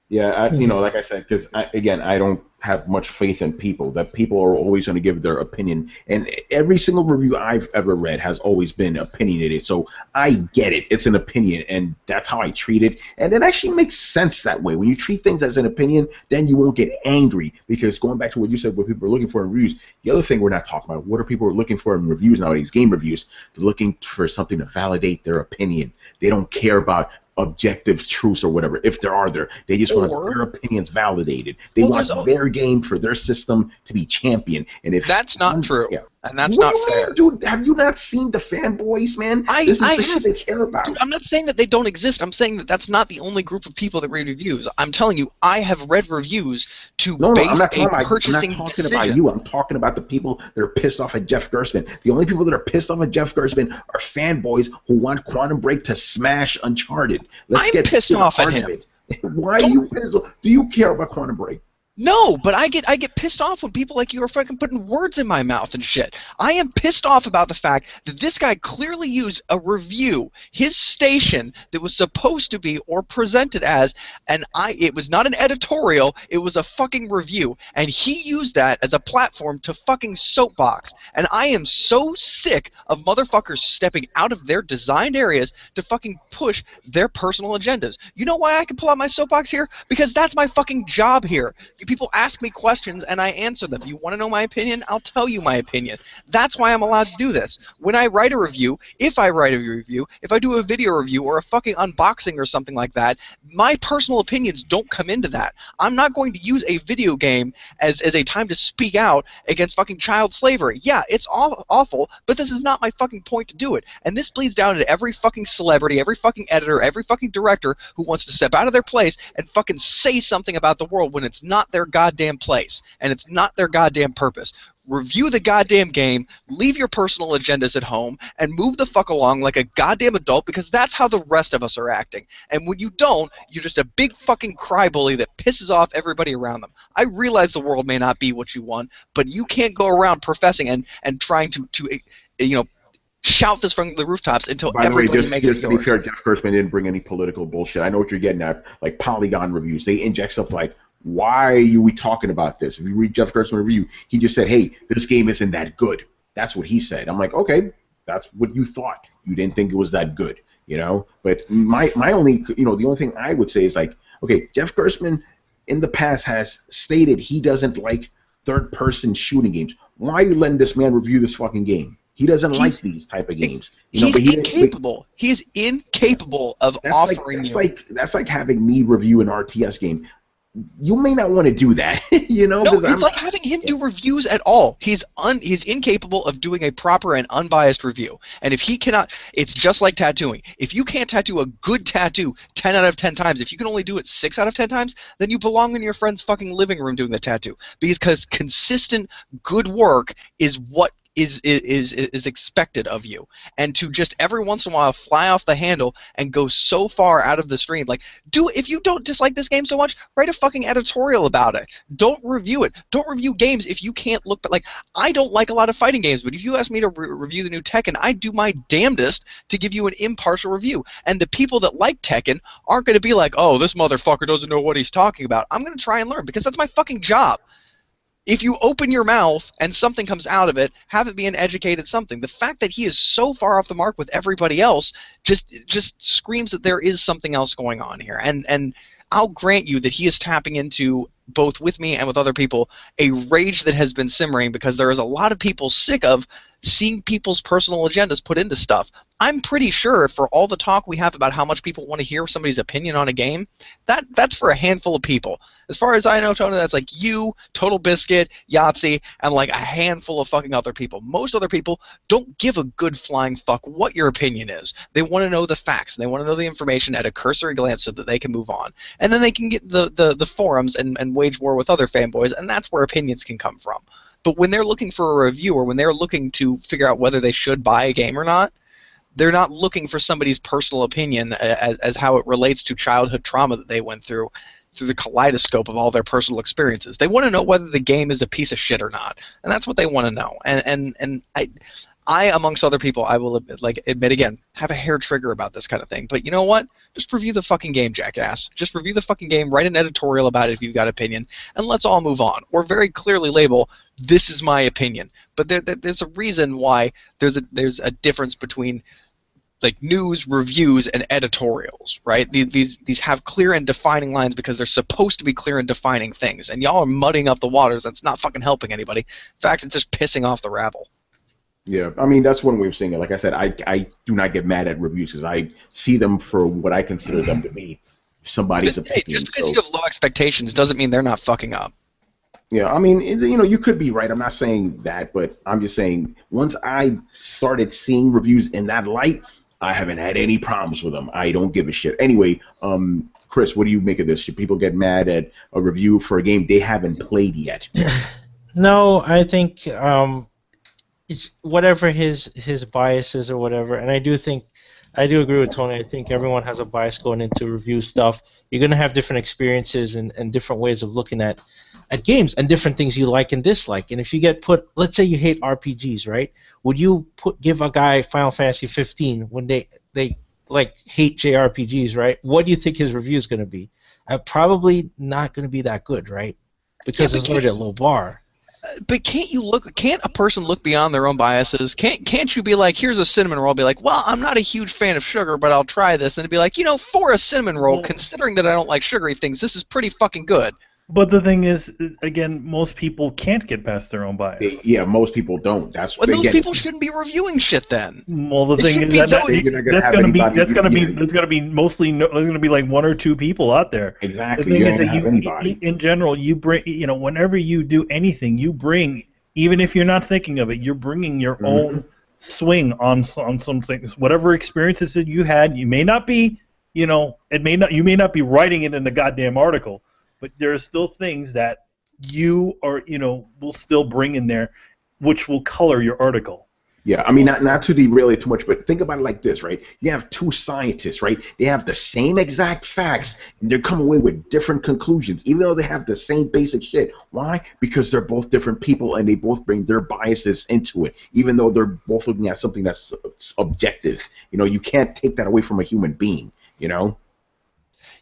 Yeah, like I said, because I don't have much faith in people. That people are always going to give their opinion, and every single review I've ever read has always been opinionated. So I get it; it's an opinion, and that's how I treat it. And it actually makes sense that way. When you treat things as an opinion, then you won't get angry. Because going back to what you said, what people are looking for in reviews, the other thing we're not talking about, what are people looking for in reviews nowadays? Game reviews. They're looking for something to validate their opinion. They don't care about objective truths or whatever, if there are there. They just want their opinions validated. They want their game for their system to be champion. And if that's not true, and that's not fair. Dude, have you not seen the fanboys, man? This is the shit they care about. Dude, I'm not saying that they don't exist. I'm saying that that's not the only group of people that read reviews. I'm telling you, I have read reviews to base a purchasing decision. I'm not talking about you. I'm talking about the people that are pissed off at Jeff Gerstmann. The only people that are pissed off at Jeff Gerstmann are fanboys who want Quantum Break to smash Uncharted. I'm pissed off at him. Why are you pissed off? Do you care about Quantum Break? No, but I get pissed off when people like you are fucking putting words in my mouth and shit. I am pissed off about the fact that this guy clearly used a review, his station, that was supposed to be or presented as, it was not an editorial, it was a fucking review, and he used that as a platform to fucking soapbox. And I am so sick of motherfuckers stepping out of their designed areas to fucking push their personal agendas. You know why I can pull out my soapbox here? Because that's my fucking job here. People ask me questions and I answer them. You want to know my opinion? I'll tell you my opinion. That's why I'm allowed to do this. When I write a review, if I write a review, if I do a video review or a fucking unboxing or something like that, my personal opinions don't come into that. I'm not going to use a video game as a time to speak out against fucking child slavery. Yeah, it's awful, but this is not my fucking point to do it. And this bleeds down to every fucking celebrity, every fucking editor, every fucking director who wants to step out of their place and fucking say something about the world when it's not their goddamn place and it's not their goddamn purpose. Review the goddamn game, leave your personal agendas at home, and move the fuck along like a goddamn adult, because that's how the rest of us are acting. And when you don't, you're just a big fucking crybaby that pisses off everybody around them. I realize the world may not be what you want, but you can't go around professing and trying to shout this from the rooftops until everybody makes it yours. To be fair, Jeff Gerstmann didn't bring any political bullshit. I know what you're getting at, like Polygon reviews. They inject stuff like, why are we talking about this? If you read Jeff Gerstmann's review, he just said, hey, this game isn't that good. That's what he said. I'm like, okay, that's what you thought. You didn't think it was that good, But my only, the only thing I would say is like, okay, Jeff Gerstmann in the past has stated he doesn't like third-person shooting games. Why are you letting this man review this fucking game? He doesn't like these type of games. He's incapable. He is incapable of offering you. That's like having me review an RTS game. You may not want to do that, you know. No, it's like having him do reviews at all. He's incapable of doing a proper and unbiased review. And if he cannot, it's just like tattooing. If you can't tattoo a good tattoo 10 out of 10 times, if you can only do it 6 out of 10 times, then you belong in your friend's fucking living room doing the tattoo. Because consistent good work is what is expected of you. And to just every once in a while fly off the handle and go so far out of the stream, like, if you don't dislike this game so much, write a fucking editorial about it. Don't review it. Don't review games if you can't look, but like, I don't like a lot of fighting games, but if you ask me to review the new Tekken, I do my damnedest to give you an impartial review. And the people that like Tekken aren't going to be like, oh, this motherfucker doesn't know what he's talking about. I'm going to try and learn, because that's my fucking job. If you open your mouth and something comes out of it, have it be an educated something. The fact that he is so far off the mark with everybody else just screams that there is something else going on here. And I'll grant you that he is tapping into, both with me and with other people, a rage that has been simmering, because there is a lot of people sick of seeing people's personal agendas put into stuff. I'm pretty sure, for all the talk we have about how much people want to hear somebody's opinion on a game, that's for a handful of people. As far as I know, Tony, that's like you, Total Biscuit, Yahtzee, and like a handful of fucking other people. Most other people don't give a good flying fuck what your opinion is. They want to know the facts, and they want to know the information at a cursory glance so that they can move on. And then they can get the forums and wage war with other fanboys, and that's where opinions can come from. But when they're looking for a review, or when they're looking to figure out whether they should buy a game or not, they're not looking for somebody's personal opinion as how it relates to childhood trauma that they went through the kaleidoscope of all their personal experiences. They want to know whether the game is a piece of shit or not, and that's what they want to know. And I, amongst other people, I will admit again, have a hair trigger about this kind of thing. But you know what? Just review the fucking game, jackass. Just review the fucking game, write an editorial about it if you've got opinion, and let's all move on. Or very clearly label, this is my opinion. But there's a reason why there's a difference between like news, reviews, and editorials, right? These have clear and defining lines because they're supposed to be clear and defining things. And y'all are muddying up the waters. That's not fucking helping anybody. In fact, it's just pissing off the rabble. Yeah, I mean, that's one way of saying it. Like I said, I do not get mad at reviews because I see them for what I consider them to be, somebody's opinion. Just because you have low expectations doesn't mean they're not fucking up. Yeah, I mean, you know, you could be right. I'm not saying that, but I'm just saying once I started seeing reviews in that light, I haven't had any problems with them. I don't give a shit. Anyway, Chris, what do you make of this? Should people get mad at a review for a game they haven't played yet? No, I think it's whatever his biases or whatever, and I do agree with Tony. I think everyone has a bias going into review stuff. You're going to have different experiences and different ways of looking at games and different things you like and dislike. And if you get put, let's say you hate RPGs, right? Would you give a guy Final Fantasy 15 when they like hate JRPGs, right? What do you think his review is going to be? Probably not going to be that good, right? Because it's already a low bar. But can't a person look beyond their own biases? Can't you be like, here's a cinnamon roll, be like, well, I'm not a huge fan of sugar, but I'll try this, and it'd be like, you know, for a cinnamon roll, considering that I don't like sugary things, this is pretty fucking good. But the thing is, again, most people can't get past their own bias. Yeah, most people don't. That's well, those people shouldn't be reviewing shit then. Well, the thing is that's gonna be mostly there's gonna be like one or two people out there. Exactly. The thing is that in general, you bring, you know, whenever you do anything, you bring, even if you're not thinking of it, you're bringing your own swing on some things. Whatever experiences that you had, you may not be, you know, you may not be writing it in the goddamn article. But there are still things that you are, you know, will still bring in there, which will color your article. Yeah, I mean, not to derail it too much, but think about it like this, right? You have two scientists, right? They have the same exact facts, and they come away with different conclusions, even though they have the same basic shit. Why? Because they're both different people, and they both bring their biases into it, even though they're both looking at something that's objective. You know, you can't take that away from a human being, you know?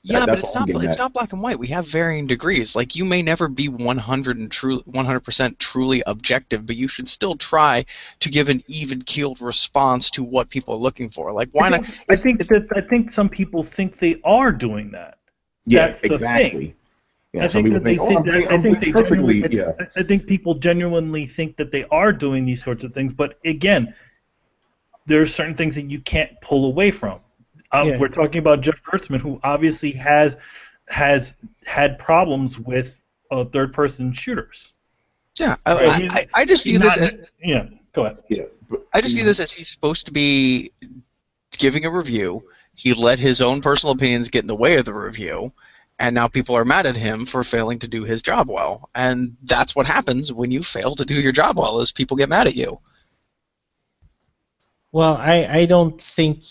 Yeah, but it's not black and white. We have varying degrees. Like, you may never be 100% truly objective, but you should still try to give an even-keeled response to what people are looking for. Like, why not? I think some people think they are doing that. Yeah, that's the exactly. thing. Yeah, I think that they think that I think they perfectly. genuinely. I think people genuinely think that they are doing these sorts of things, but again, there are certain things that you can't pull away from. We're talking about Jeff Gertzman, who obviously has had problems with third-person shooters. Yeah, I just view this as... Yeah, go ahead. Yeah, I just view this as he's supposed to be giving a review. He let his own personal opinions get in the way of the review, and now people are mad at him for failing to do his job well. And that's what happens when you fail to do your job well, is people get mad at you. Well, I don't think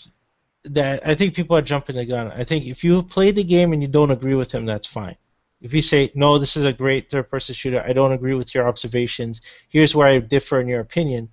that... I think people are jumping the gun. I think if you play the game and you don't agree with him, that's fine. If you say, no, this is a great third-person shooter, I don't agree with your observations, here's where I differ in your opinion,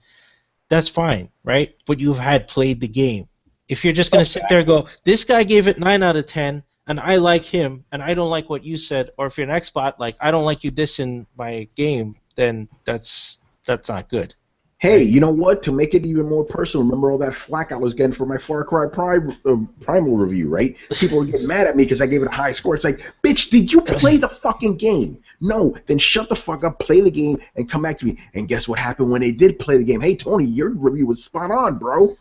that's fine, right? But you've had played the game. If you're just going to sit there and go, this guy gave it 9 out of 10, and I like him, and I don't like what you said, or if you're an Xbot, like, I don't like you dissing my game, then that's not good. Hey, you know what? To make it even more personal, remember all that flack I was getting for my Far Cry Primal review, right? People were getting mad at me because I gave it a high score. It's like, bitch, did you play the fucking game? No, then shut the fuck up, play the game, and come back to me. And guess what happened when they did play the game? Hey, Tony, your review was spot on, bro.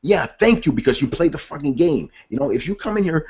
Yeah, thank you, because you played the fucking game. You know, if you come in here,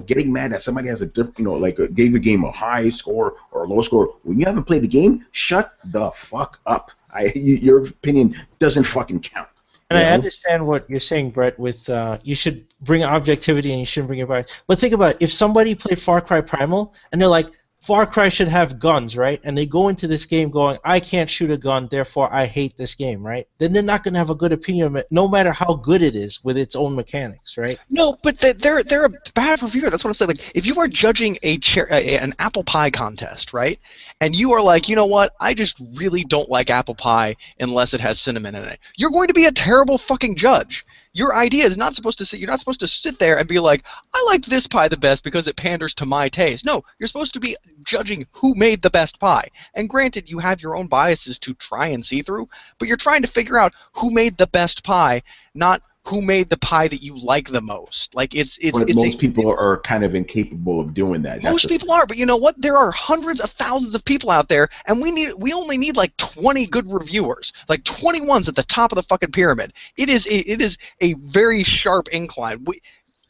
getting mad that somebody has a different, gave the game a high score or a low score, when you haven't played the game, shut the fuck up. Your opinion doesn't fucking count. And I understand what you're saying, Brett, with you should bring objectivity and you shouldn't bring it back. But think about it. If somebody played Far Cry Primal and they're like, Far Cry should have guns, right? And they go into this game going, I can't shoot a gun, therefore I hate this game, right? Then they're not going to have a good opinion of it, no matter how good it is with its own mechanics, right? No, but they're a bad reviewer. That's what I'm saying. Like, if you are judging an apple pie contest, right? And you are like, you know what? I just really don't like apple pie unless it has cinnamon in it. You're going to be a terrible fucking judge. Your idea is not supposed to sit. You're not supposed to sit there and be like, I like this pie the best because it panders to my taste. No, you're supposed to be judging who made the best pie. And granted, you have your own biases to try and see through, but you're trying to figure out who made the best pie, not who made the pie that you like the most. Like most people are kind of incapable of doing that. Most people are, but you know what? There are hundreds of thousands of people out there, and we only need like 20 good reviewers, like 21's at the top of the fucking pyramid. It is a very sharp incline.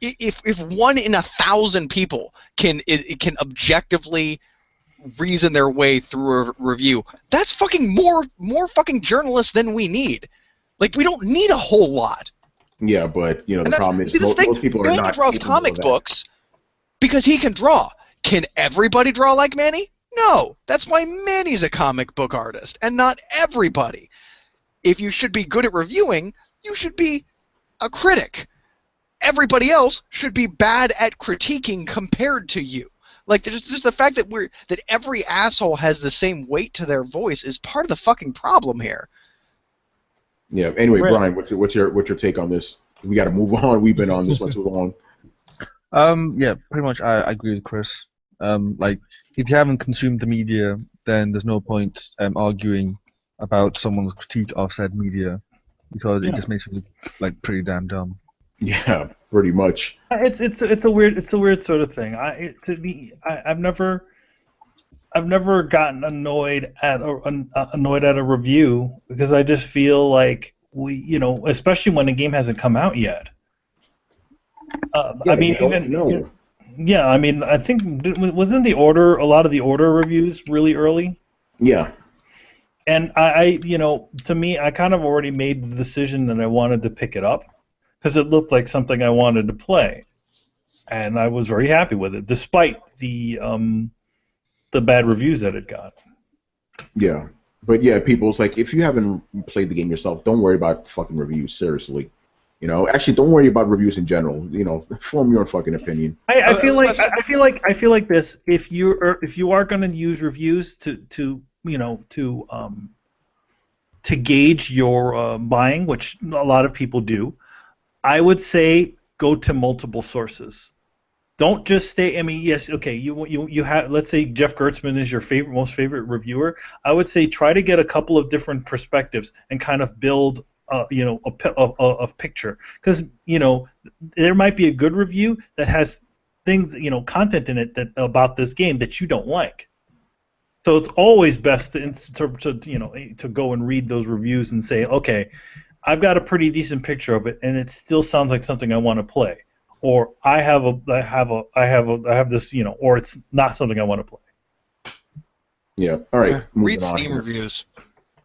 If 1 in 1,000 people can objectively reason their way through a review, that's fucking more fucking journalists than we need. Like, we don't need a whole lot. Yeah, but the problem is most people are not. Manny draws comic books because he can draw. Can everybody draw like Manny? No. That's why Manny's a comic book artist, and not everybody. If you should be good at reviewing, you should be a critic. Everybody else should be bad at critiquing compared to you. Like, there's just the fact that every asshole has the same weight to their voice is part of the fucking problem here. Yeah. Anyway, Brian, what's your take on this? We got to move on. We've been on this one too long. Yeah, pretty much. I agree with Chris. Like, if you haven't consumed the media, then there's no point arguing about someone's critique of said media, because it just makes you look like pretty damn dumb. Yeah, pretty much. It's a weird sort of thing. I've never gotten annoyed at a review, because I just feel like especially when a game hasn't come out yet. I mean, I think wasn't a lot of the Order reviews really early? Yeah. And to me, I kind of already made the decision that I wanted to pick it up because it looked like something I wanted to play, and I was very happy with it, despite the bad reviews that it got. Yeah. But yeah, people's like, if you haven't played the game yourself, don't worry about fucking reviews, seriously. Actually, don't worry about reviews in general. Form your own fucking opinion. I feel like this. If you are going to use reviews to gauge your buying, which a lot of people do, I would say go to multiple sources. Don't just stay. I mean, yes, okay. You have. Let's say Jeff Gertzman is your most favorite reviewer. I would say try to get a couple of different perspectives and kind of build, a picture. Because there might be a good review that has things, content in it that about this game that you don't like. So it's always best to go and read those reviews and say, okay, I've got a pretty decent picture of it, and it still sounds like something I want to play, or I have this, or it's not something I want to play. Yeah. All right. Read Steam reviews.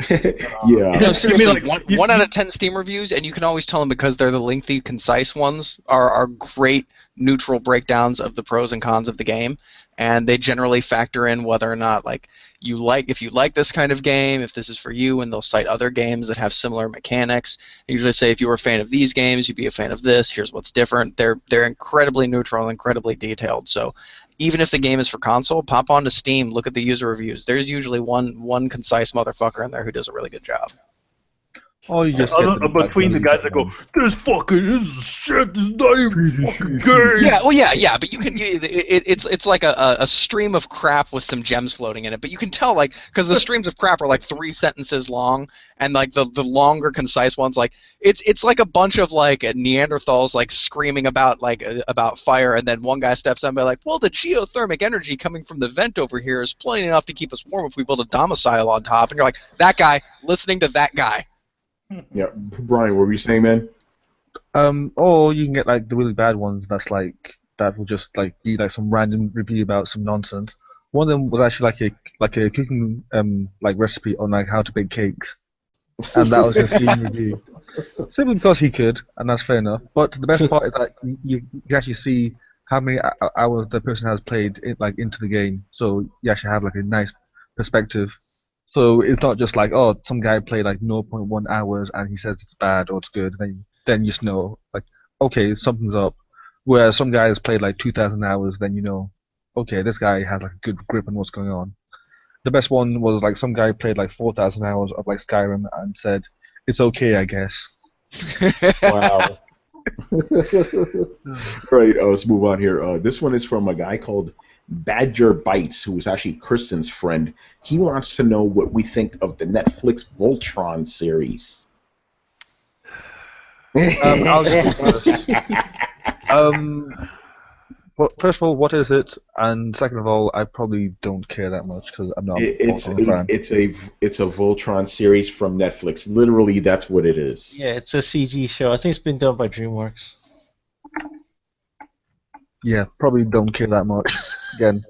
Yeah. Seriously, like, 1 out of 10 Steam reviews, and you can always tell them because they're the lengthy, concise ones, are great neutral breakdowns of the pros and cons of the game, and they generally factor in whether or not if you like this kind of game, if this is for you, and they'll cite other games that have similar mechanics. They usually say if you were a fan of these games, you'd be a fan of this. Here's what's different. They're incredibly neutral, incredibly detailed. So even if the game is for console, pop onto Steam, look at the user reviews. There's usually one concise motherfucker in there who does a really good job. Oh, you just between the guys that go, this is shit, this is not even fucking game. Yeah, but it's like a stream of crap with some gems floating in it. But you can tell, because the streams of crap are like 3 sentences long, and the longer, concise ones, it's like a bunch of Neanderthals screaming about fire, and then one guy steps up and be like, well, the geothermic energy coming from the vent over here is plenty enough to keep us warm if we build a domicile on top. And you're like, that guy, listening to that guy. Yeah, Brian, what were you saying, man? Or you can get the really bad ones. That will just be some random review about some nonsense. One of them was actually a cooking recipe on how to bake cakes, and that was just Steam review. Simply because he could, and that's fair enough. But the best part is that you can actually see how many hours the person has played into the game, so you actually have a nice perspective. So it's not just some guy played 0.1 hours and he says it's bad or it's good, and then you just know okay, something's up. Whereas some guys played 2,000 hours, then you know, okay, this guy has a good grip on what's going on. The best one was some guy played 4,000 hours of Skyrim and said it's okay, I guess. Wow. Right, let's move on here. This one is from a guy called Badger Bites, who is actually Kristen's friend. He wants to know what we think of the Netflix Voltron series. I'll go first. Well, first of all, what is it? And second of all, I probably don't care that much because I'm not a fan. It's a Voltron series from Netflix. Literally, that's what it is. Yeah, it's a CG show. I think it's been done by DreamWorks. Yeah, probably don't care that much. Again,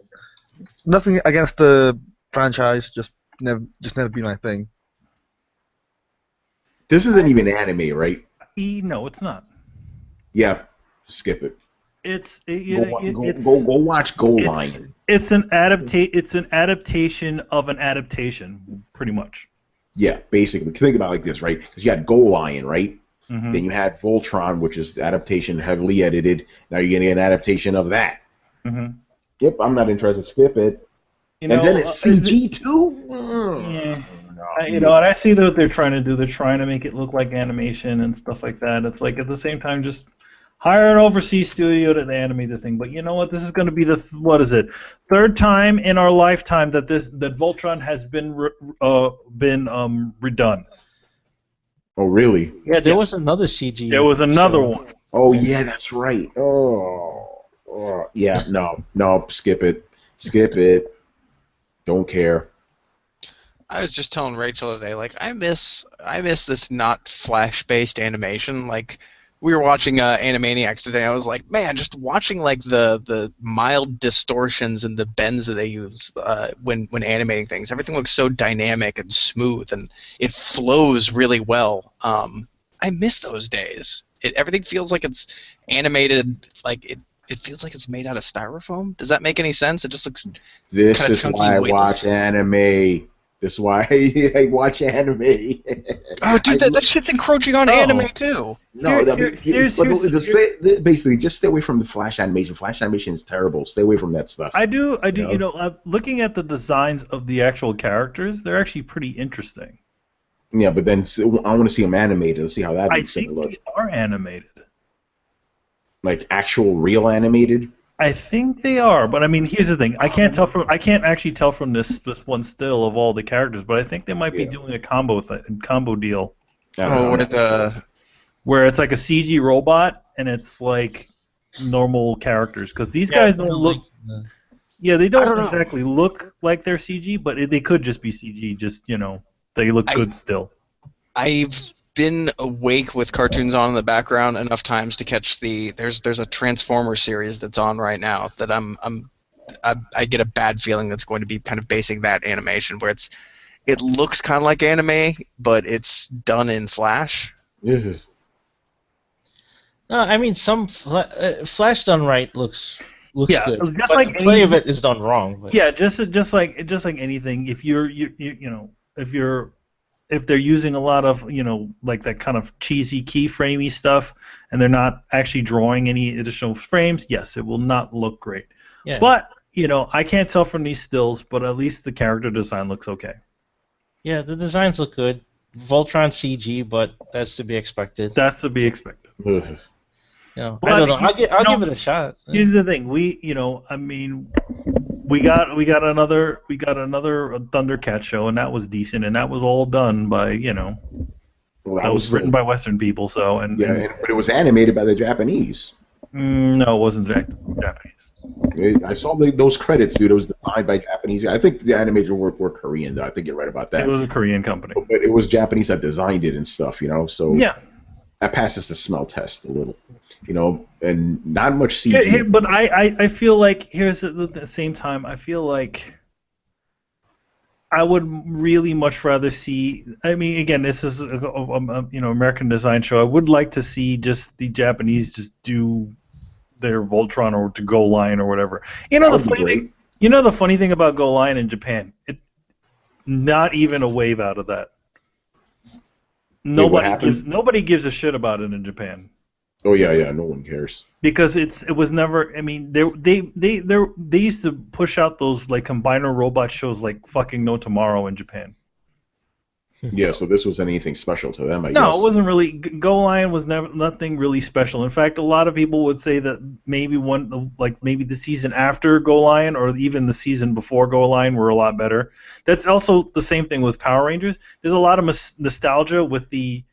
nothing against the franchise, just never be my thing. This isn't even anime, right? No, it's not. Yeah, skip it. Go watch Goal Line. It's an adaptation of an adaptation, pretty much. Yeah, basically. Think about it like this, right? Because you had Goal Line, right? Mm-hmm. Then you had Voltron, which is adaptation, heavily edited. Now you're getting an adaptation of that. Mm-hmm. Yep, I'm not interested. Skip it. And then it's CG too. Yeah. And I see what they're trying to do. They're trying to make it look like animation and stuff like that. It's at the same time, just hire an overseas studio to animate the thing. But you know what? This is going to be the third time in our lifetime that Voltron has been redone. Oh, really? Yeah, there was another CG. There was another one. Oh, yeah, that's right. Yeah, no, skip it. Skip it. Don't care. I was just telling Rachel today, I miss this not Flash-based animation. We were watching Animaniacs today. I was like, man, just watching the mild distortions and the bends that they use when animating things. Everything looks so dynamic and smooth, and it flows really well. I miss those days. Everything feels like it's animated. It feels like it's made out of styrofoam. Does that make any sense? It just looks. This is why I watch anime. This is why I watch anime. Oh, dude, that shit's encroaching on anime too. No, basically, just stay away from the Flash animation. Flash animation is terrible. Stay away from that stuff. I do. Looking at the designs of the actual characters, they're actually pretty interesting. Yeah, but then I want to see them animated to see how that looks. I think they are animated. Actual real animated? I think they are, but here's the thing. I can't actually tell from this one still of all the characters, but I think they might be doing a combo deal. Where it's a CG robot and it's normal characters, because these guys don't look. Yeah, they don't exactly look like they're CG, but they could just be CG. Just they look good still. I've been awake with cartoons on in the background enough times to catch there's a Transformers series that's on right now that I get a bad feeling that's going to be kind of basing that animation where it looks kind of like anime, but it's done in Flash. Yeah. No, I mean some Flash done right looks good. Just but like the play of it is done wrong. But. Yeah, just like anything. If if they're using a lot of like that kind of cheesy keyframey stuff, and they're not actually drawing any additional frames, yes, it will not look great. Yeah. But I can't tell from these stills, but at least the character design looks okay. Yeah, the designs look good. Voltron CG, but that's to be expected. That's to be expected. I don't know. I'll give it a shot. Here's the thing. We got another Thundercat show, and that was decent, and that was all done by that was written by Western people. So but it was animated by the Japanese. No, it wasn't Japanese. I saw those credits, dude. It was designed by Japanese. I think the animators were Korean, though. I think you're right about that. It was a Korean company, but it was Japanese that designed it and stuff. So yeah. That passes the smell test a little, and not much CG. But I feel like at the same time, I feel like I would really much rather see. I mean, again, this is American design show. I would like to see just the Japanese just do their Voltron or to Go Lion or whatever. The funny thing about Go Lion in Japan, not even a wave out of that. Nobody gives a shit about it in Japan. Oh yeah, no one cares. Because it was never. I mean, they used to push out those like combiner robot shows like fucking no tomorrow in Japan. Yeah, so this wasn't anything special to them, I guess. No, it wasn't really. Go Lion was nothing really special. In fact, a lot of people would say that maybe the season after Go Lion or even the season before Go Lion were a lot better. That's also the same thing with Power Rangers. There's a lot of nostalgia with the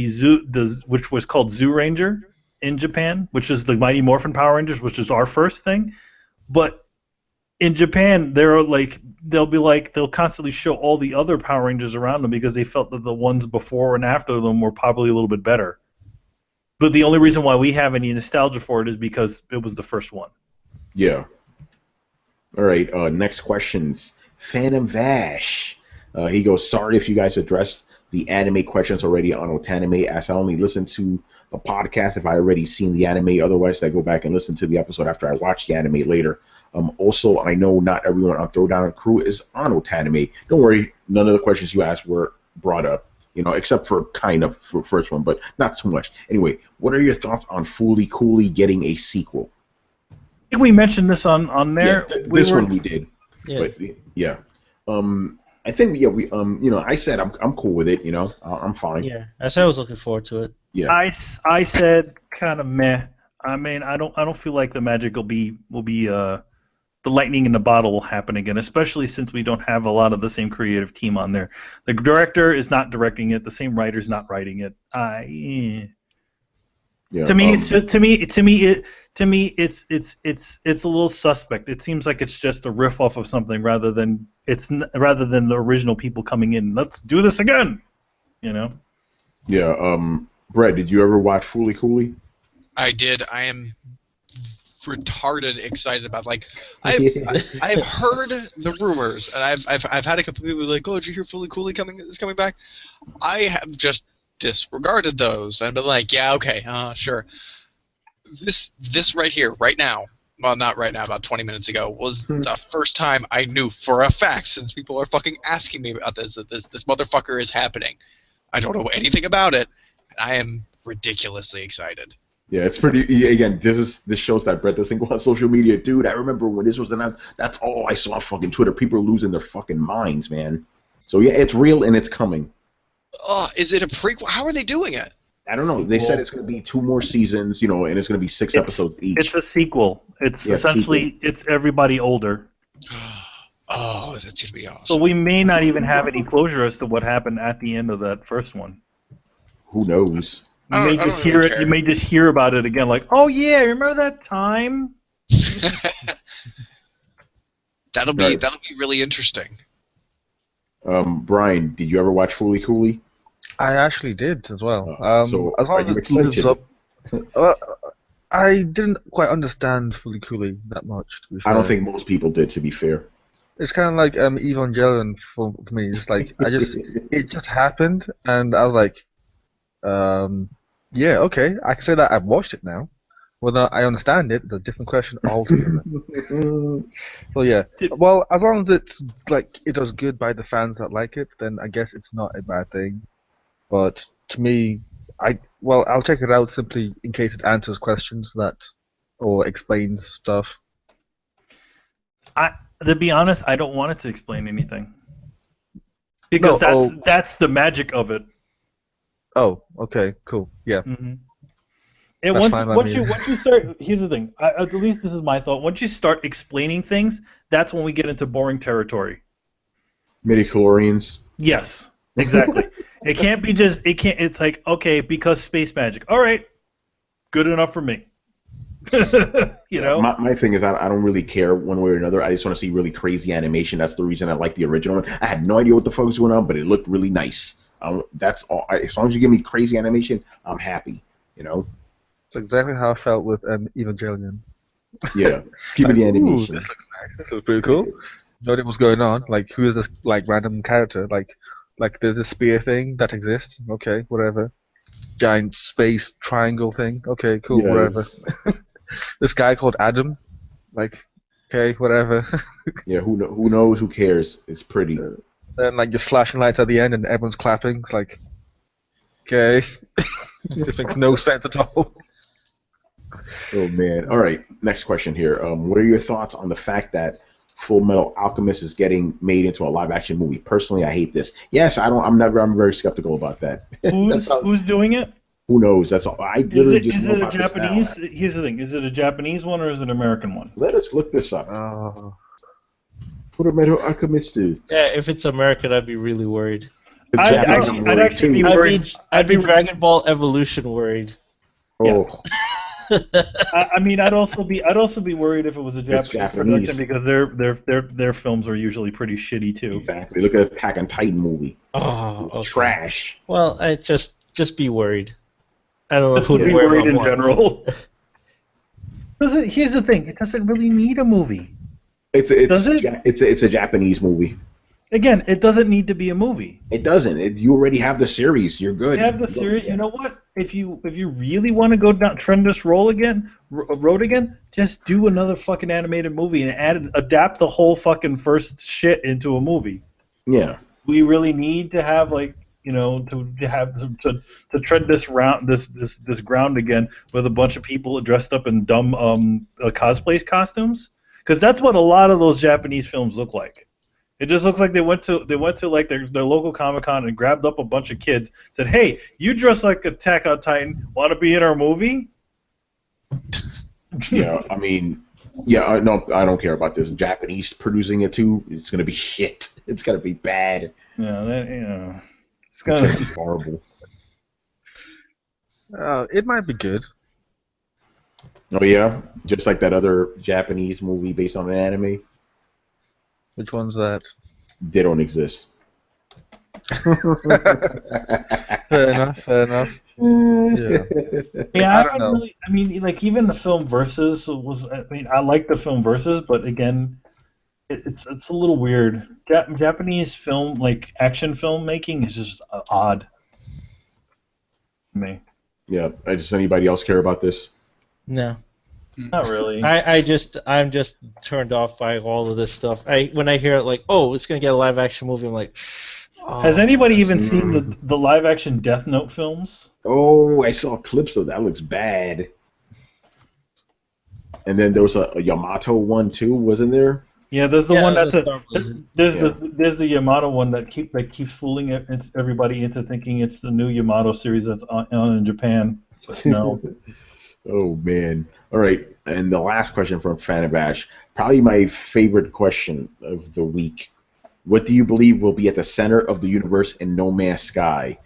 Zoo, which was called Zoo Ranger in Japan, which is the Mighty Morphin Power Rangers, which is our first thing. But in Japan, they'll constantly show all the other Power Rangers around them because they felt that the ones before and after them were probably a little bit better. But the only reason why we have any nostalgia for it is because it was the first one. Yeah. All right. Next questions. Phantom Vash. He goes, sorry if you guys addressed the anime questions already on Otanime, as I only listen to the podcast if I already seen the anime. Otherwise, I go back and listen to the episode after I watch the anime later. Also, I know not everyone on Throwdown crew is on Otanime. Don't worry, none of the questions you asked were brought up, except for kind of for first one, but not too much. Anyway, what are your thoughts on Fooly Cooly getting a sequel? I think we mentioned this on there. Yeah, this one we did. Yeah. But yeah. I think we I said I'm cool with it. I'm fine. Yeah, I said I was looking forward to it. Yeah. I said kind of meh. I mean, I don't feel like the magic will be the lightning in the bottle will happen again, especially since we don't have a lot of the same creative team on there. The director is not directing it. The same writer's not writing it. Yeah, to me, it's a little suspect. It seems like it's just a riff off of something rather than the original people coming in. Let's do this again. Yeah. Brett, did you ever watch Fooly Cooly? I did. I am retarded excited about I've heard the rumors and I've had a couple people like, oh, did you hear Fooly Cooly is coming back? I have just disregarded those and been like, yeah, okay, sure. This right here, right now, well, not right now, about 20 minutes ago, was the first time I knew for a fact, since people are fucking asking me about this, that this motherfucker is happening. I don't know anything about it, and I am ridiculously excited. Yeah, it's pretty. Again, this shows that Brett doesn't go on social media, dude. I remember when this was announced. That's all I saw on fucking Twitter. People are losing their fucking minds, man. So yeah, it's real and it's coming. Is it a prequel? How are they doing it? I don't know. They said it's going to be 2 more seasons, and it's going to be 6 episodes each. It's a sequel. It's essentially it's everybody older. Oh, that's going to be awesome. So we may not even have any closure as to what happened at the end of that first one. Who knows? You may just hear it. You may just hear about it again, like, "Oh yeah, remember that time?" That'll be really interesting. Brian, did you ever watch Fooly Cooly? I actually did as well. So as are long you as it lives excited? up. I didn't quite understand Fooly Cooly that much. To be fair. I don't think most people did, to be fair. It's kind of like Evangelion for me. It's like it just happened, and I was like, yeah, okay, I can say that I've watched it now. Whether I understand it is a different question altogether. So yeah, well, as long as it's like it does good by the fans that like it, then I guess it's not a bad thing. But to me, I'll check it out simply in case it answers questions or explains stuff. To be honest, I don't want it to explain anything because that's the magic of it. Oh, okay, cool, yeah. Mm-hmm. And once you start, here's the thing. At least this is my thought. Once you start explaining things, that's when we get into boring territory. Midichlorians. Yes, exactly. It can't be just. It can't. It's like, okay, because space magic. All right, good enough for me. You know. My thing is, I don't really care one way or another. I just want to see really crazy animation. That's the reason I like the original one. I had no idea what the fuck was going on, but it looked really nice. That's all. As long as you give me crazy animation, I'm happy. You know. It's exactly how I felt with Evangelion. Yeah, give me the animation. Ooh, this looks nice. This looks pretty cool. No idea what's going on. Like, who is this like random character? Like there's this spear thing that exists. Okay, whatever. Giant space triangle thing. Okay, cool, yes. Whatever. This guy called Adam. Like, okay, whatever. Yeah, who knows? Who cares? It's pretty. Then like just flashing lights at the end and everyone's clapping. It's like, okay, this makes no sense at all. Oh man! All right, next question here. What are your thoughts on the fact that Fullmetal Alchemist is getting made into a live-action movie? Personally, I hate this. Yes, I'm very skeptical about that. Who's doing it? Who knows? That's all. I literally just is know it about a Japanese? Here's the thing: is it a Japanese one or is it an American one? Let us look this up. Fullmetal Alchemist, dude. Yeah, if it's American, I'd be really worried. I'd actually be worried. I'd be Dragon Ball Evolution worried. Oh. Yeah. I mean, I'd also be worried if it was a Japanese production because their films are usually pretty shitty too. Exactly. Look at the Attack on Titan movie. Oh, okay. Trash. Well, I just be worried. I don't know who to be worried in general. Here's the thing: it doesn't really need a movie. Does it? It's a Japanese movie. Again, it doesn't need to be a movie. It doesn't. You already have the series. You're good. You have the series. You know what? If you really want to go down trend this road again, just do another fucking animated movie and adapt the whole fucking first shit into a movie. Yeah. We really need to have to tread this ground again with a bunch of people dressed up in dumb cosplay costumes, because that's what a lot of those Japanese films look like. It just looks like they went to like their local Comic-Con and grabbed up a bunch of kids, said, "Hey, you dress like Attack on Titan, want to be in our movie?" Yeah, I mean, yeah, no, I don't care about this. Japanese producing it too. It's gonna be shit. It's gonna be bad. Yeah, it's gonna be horrible. It might be good. Oh yeah, just like that other Japanese movie based on an anime. Which one's that? They don't exist. Fair enough. Yeah, I don't know. Really, I mean, like even the film Versus was. I mean, I like the film Versus, but again, it's a little weird. Japanese film, like action filmmaking, is just odd. To me. Yeah. Does anybody else care about this? No. Not really. I'm just turned off by all of this stuff. When I hear it like, oh, it's gonna get a live action movie, I'm like, oh, has anybody even seen the live action Death Note films? Oh, I saw clips of that. Looks bad. And then there was a Yamato one too, wasn't there? Yeah, there's the one that's there's the Yamato one that keeps fooling everybody into thinking it's the new Yamato series that's on in Japan. But no. Oh man. All right, and the last question from Fanabash, probably my favorite question of the week. What do you believe will be at the center of the universe in No Man's Sky?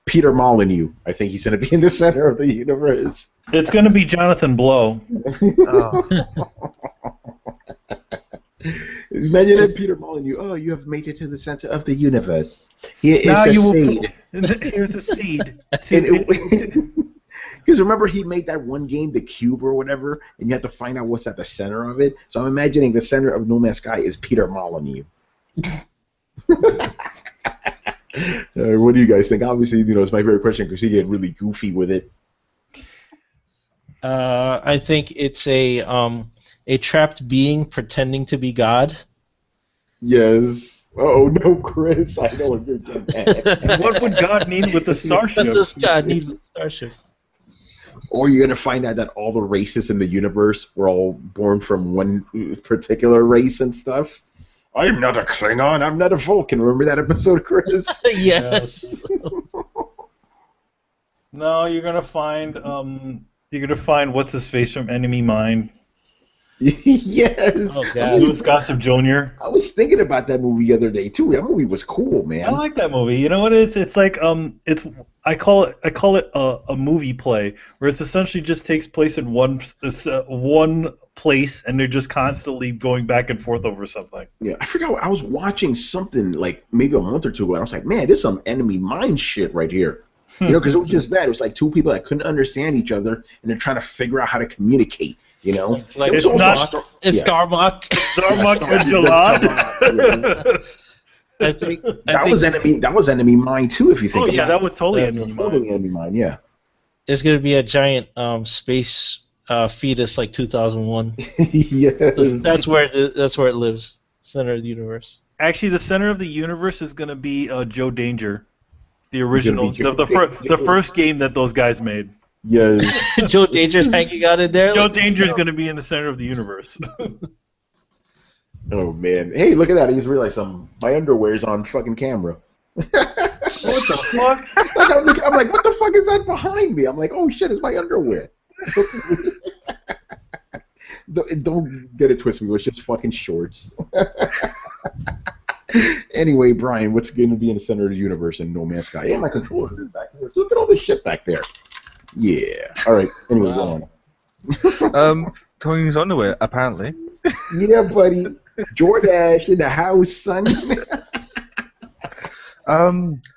Peter Molyneux. I think he's going to be in the center of the universe. It's going to be Jonathan Blow. Imagine that Peter Molyneux. Oh, you have made it to the center of the universe. Here is a seed. Here's a seed. Because remember, he made that one game, The Cube or whatever, and you have to find out what's at the center of it. So I'm imagining the center of No Man's Sky is Peter Molyneux. What do you guys think? Obviously, it's my favorite question because he get really goofy with it. I think it's a trapped being pretending to be God. Yes. Oh no, Chris! I know what you're getting at. What would God need with a starship? What does God need with a starship? Or you're gonna find out that all the races in the universe were all born from one particular race and stuff. I'm not a Klingon. I'm not a Vulcan. Remember that episode, Chris? Yes. No, you're gonna find what's his face from Enemy Mine. Yes. Oh, God. Louis Gossett Jr. I was thinking about that movie the other day too. That movie was cool, man. I like that movie. You know what it is? It's like I call it a movie play where it essentially just takes place in one place and they're just constantly going back and forth over something. Yeah, I forgot. I was watching something like maybe a month or two ago, and I was like, man, this is some Enemy Mine shit right here. Because it was just that. It was like two people that couldn't understand each other, and they're trying to figure out how to communicate. Like it's not. It's Starbuck. Starbuck and Jalad. I think That was Enemy Mine too. If you think. Oh yeah, about that was totally Enemy Mine. Totally Enemy Mine. Yeah. There's gonna be a giant space fetus like 2001. Yes. That's where it lives. Center of the universe. Actually, the center of the universe is gonna be Joe Danger, the original, the first game that those guys made. Yes. Joe Danger's hanging out in there. Joe Danger's gonna be in the center of the universe. Oh man! Hey, look at that! I just realized my underwear's on fucking camera. What the fuck? I'm like, what the fuck is that behind me? I'm like, oh shit, it's my underwear. Don't get it twisted. It was just fucking shorts. Anyway, Brian, what's going to be in the center of the universe in No Man's Sky? Yeah, my controller is back there. Look at all this shit back there. Yeah. All right. Anyway, go on. Tony's underwear, apparently. Yeah, buddy. Jordache in the house, son.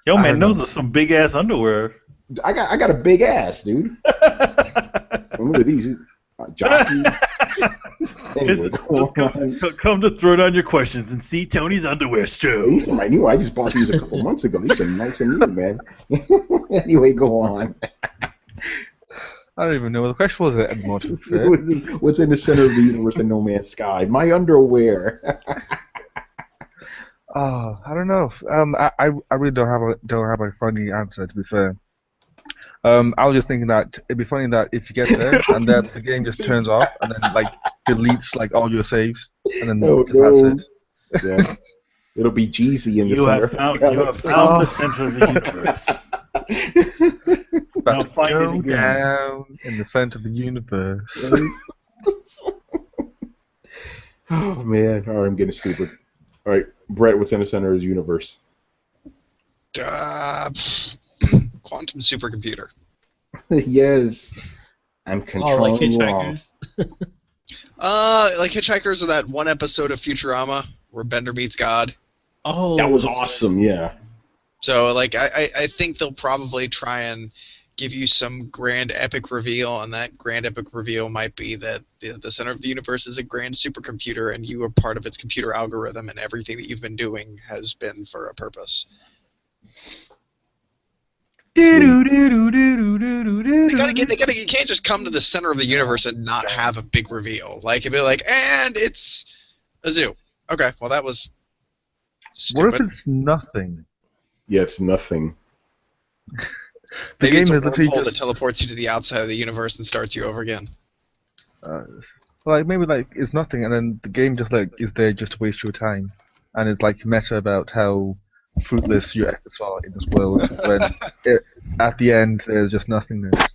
Yo, man, those are some big ass underwear. I got a big ass, dude. Look at these. Jockey. Anyway, come to throw down your questions and see Tony's underwear, Stu. These are my new. I just bought these a couple months ago. These are nice and new, man. Anyway, go on. I don't even know what the question was anymore. What's in the center of the universe in No Man's Sky? My underwear. I don't know. I really don't have a funny answer, to be fair. I was just thinking that it'd be funny that if you get there and then the game just turns off and then like deletes like all your saves and then that's it. Yeah. It'll be Jeezy in the center. You have found the center of the universe. Now find it down in the center of the universe. Oh man! All right, I'm getting stupid. All right, Brett, what's in the center of the universe? Quantum supercomputer. Yes. I'm controlling like Hitchhikers? Like Hitchhikers or that one episode of Futurama where Bender meets God. Oh, that was awesome, yeah. So, like, I think they'll probably try and give you some grand epic reveal, and that grand epic reveal might be that the center of the universe is a grand supercomputer, and you are part of its computer algorithm, and everything that you've been doing has been for a purpose. You can't just come to the center of the universe and not have a big reveal. Like, it'd be like, and it's a zoo. Okay, well, that was stupid. What if it's nothing? Yeah, it's nothing. Maybe it's a wormhole that teleports you to the outside of the universe and starts you over again. Like maybe like it's nothing, and then the game just like is there just to waste your time, and it's like meta about how fruitless your efforts are in this world. When at the end there's just nothingness.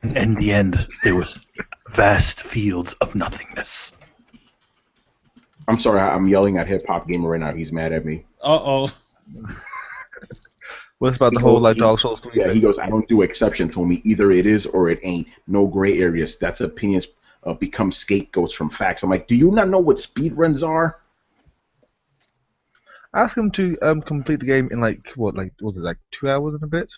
And in the end, there was vast fields of nothingness. I'm sorry, I'm yelling at Hip Hop Gamer right now. He's mad at me. Uh-oh. What's about He the whole goes, like he, Dark Souls 3 yeah, thing? he goes, I don't do exceptions for me. Either it is or it ain't. No gray areas. That's opinions become scapegoats from facts. I'm like, do you not know what speedruns are? Ask him to complete the game in like what was it like 2 hours and a bit?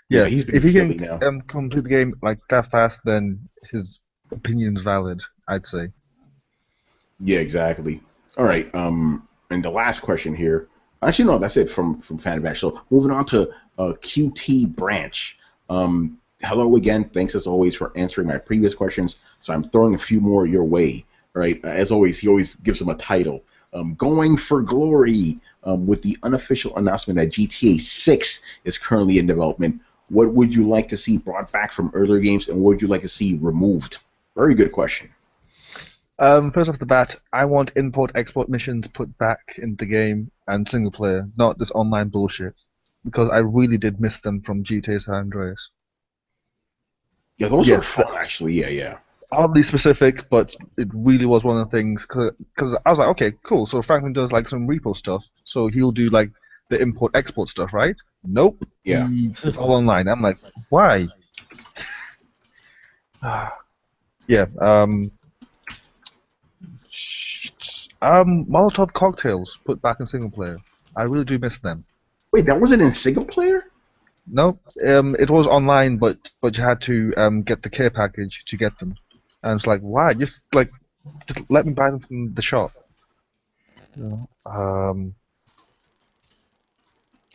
Yeah, Yeah, he's if being he silly can now. complete the game like that fast, then his opinion's valid, I'd say. Yeah, exactly. All right. And the last question here. Actually, no, that's it from Fanback. So moving on to QT Branch. Hello again. Thanks as always for answering my previous questions. So I'm throwing a few more your way. All right. As always, he always gives them a title. Going for Glory. With the unofficial announcement that GTA 6 is currently in development, what would you like to see brought back from earlier games, and what would you like to see removed? Very good question. First off the bat, I want import-export missions put back in the game and single player, not this online bullshit. Because I really did miss them from GTA San Andreas. Yeah, those are fun, actually. Yeah. Oddly specific, but it really was one of the things. Because I was like, okay, cool. So Franklin does like some repo stuff, so he'll do like the import-export stuff, right? Nope. Yeah. It's all online. I'm like, why? Yeah. Molotov cocktails put back in single player. I really do miss them. Wait, that wasn't in single player? No, it was online, but you had to get the care package to get them, and it's like, why? Just let me buy them from the shop.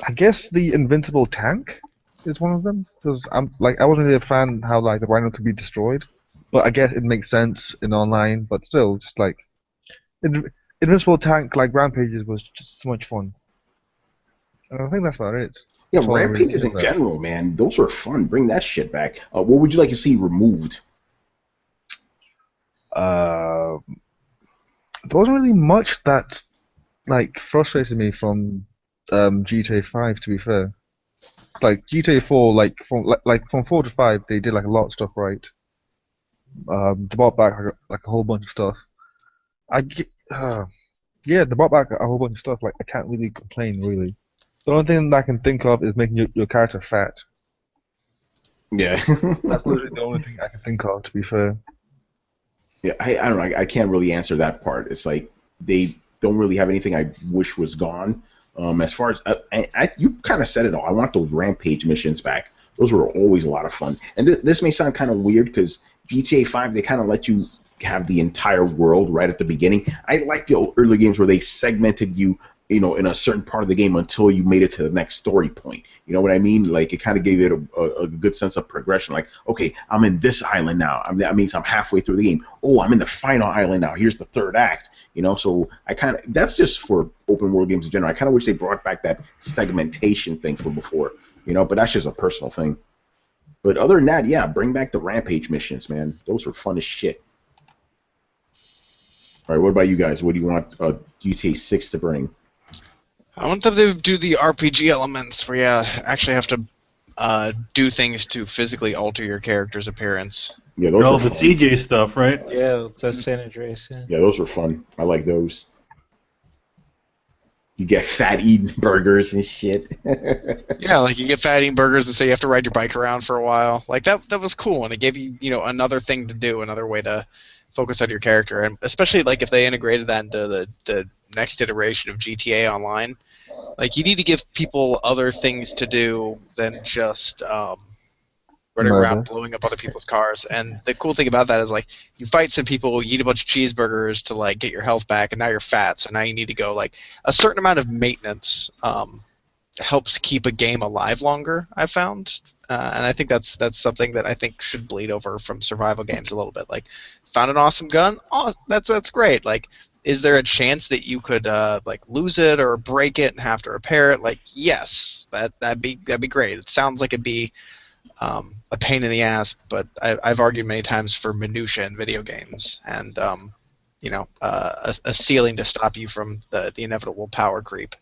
I guess the invincible tank is one of them, because I wasn't really a fan how like the Rhino could be destroyed, but I guess it makes sense in online. But still, just like invincible tank like rampages was just so much fun. And I think that's about it. Yeah, rampages in general, man, those are fun. Bring that shit back. What would you like to see removed? There wasn't really much that like frustrated me from GTA 5, to be fair. Like GTA 4, from 4 to 5, they did like a lot of stuff right. They brought back like a whole bunch of stuff. They brought back a whole bunch of stuff. Like I can't really complain, really. The only thing that I can think of is making your character fat. Yeah. That's literally the only thing I can think of, to be fair. Yeah, I don't know. I can't really answer that part. It's like they don't really have anything I wish was gone. As far as you kind of said it all. I want those rampage missions back. Those were always a lot of fun. And this may sound kind of weird because GTA 5, they kind of let you have the entire world right at the beginning. I like the early games where they segmented you, in a certain part of the game until you made it to the next story point. You know what I mean? Like, it kind of gave it a good sense of progression. Like, okay, I'm in this island now. That means I'm halfway through the game. Oh, I'm in the final island now. Here's the third act. So that's just for open world games in general. I kind of wish they brought back that segmentation thing from before. But that's just a personal thing. But other than that, yeah, bring back the rampage missions, man. Those were fun as shit. All right, what about you guys? What do you want GTA 6 to bring? I want them to do the RPG elements where you actually have to do things to physically alter your character's appearance. Yeah, those are the fun. CJ stuff, right? Yeah, that's San Andreas. Yeah, those were fun. I like those. You get fat eating burgers and shit. Yeah, like you get fat eating burgers and say you have to ride your bike around for a while. Like that was cool, and it gave you another thing to do, another way to focus on your character, and especially like if they integrated that into the next iteration of GTA Online. Like, you need to give people other things to do than just running around blowing up other people's cars. And the cool thing about that is, like, you fight some people, you eat a bunch of cheeseburgers to, like, get your health back, and now you're fat, so now you need to go, like, a certain amount of maintenance helps keep a game alive longer, I've found. And I think that's something that I think should bleed over from survival games a little bit. Like, found an awesome gun? Oh, that's great. Like, is there a chance that you could lose it or break it and have to repair it? Like, yes, that'd be great. It sounds like it'd be a pain in the ass, but I've argued many times for minutia in video games, and a ceiling to stop you from the inevitable power creep.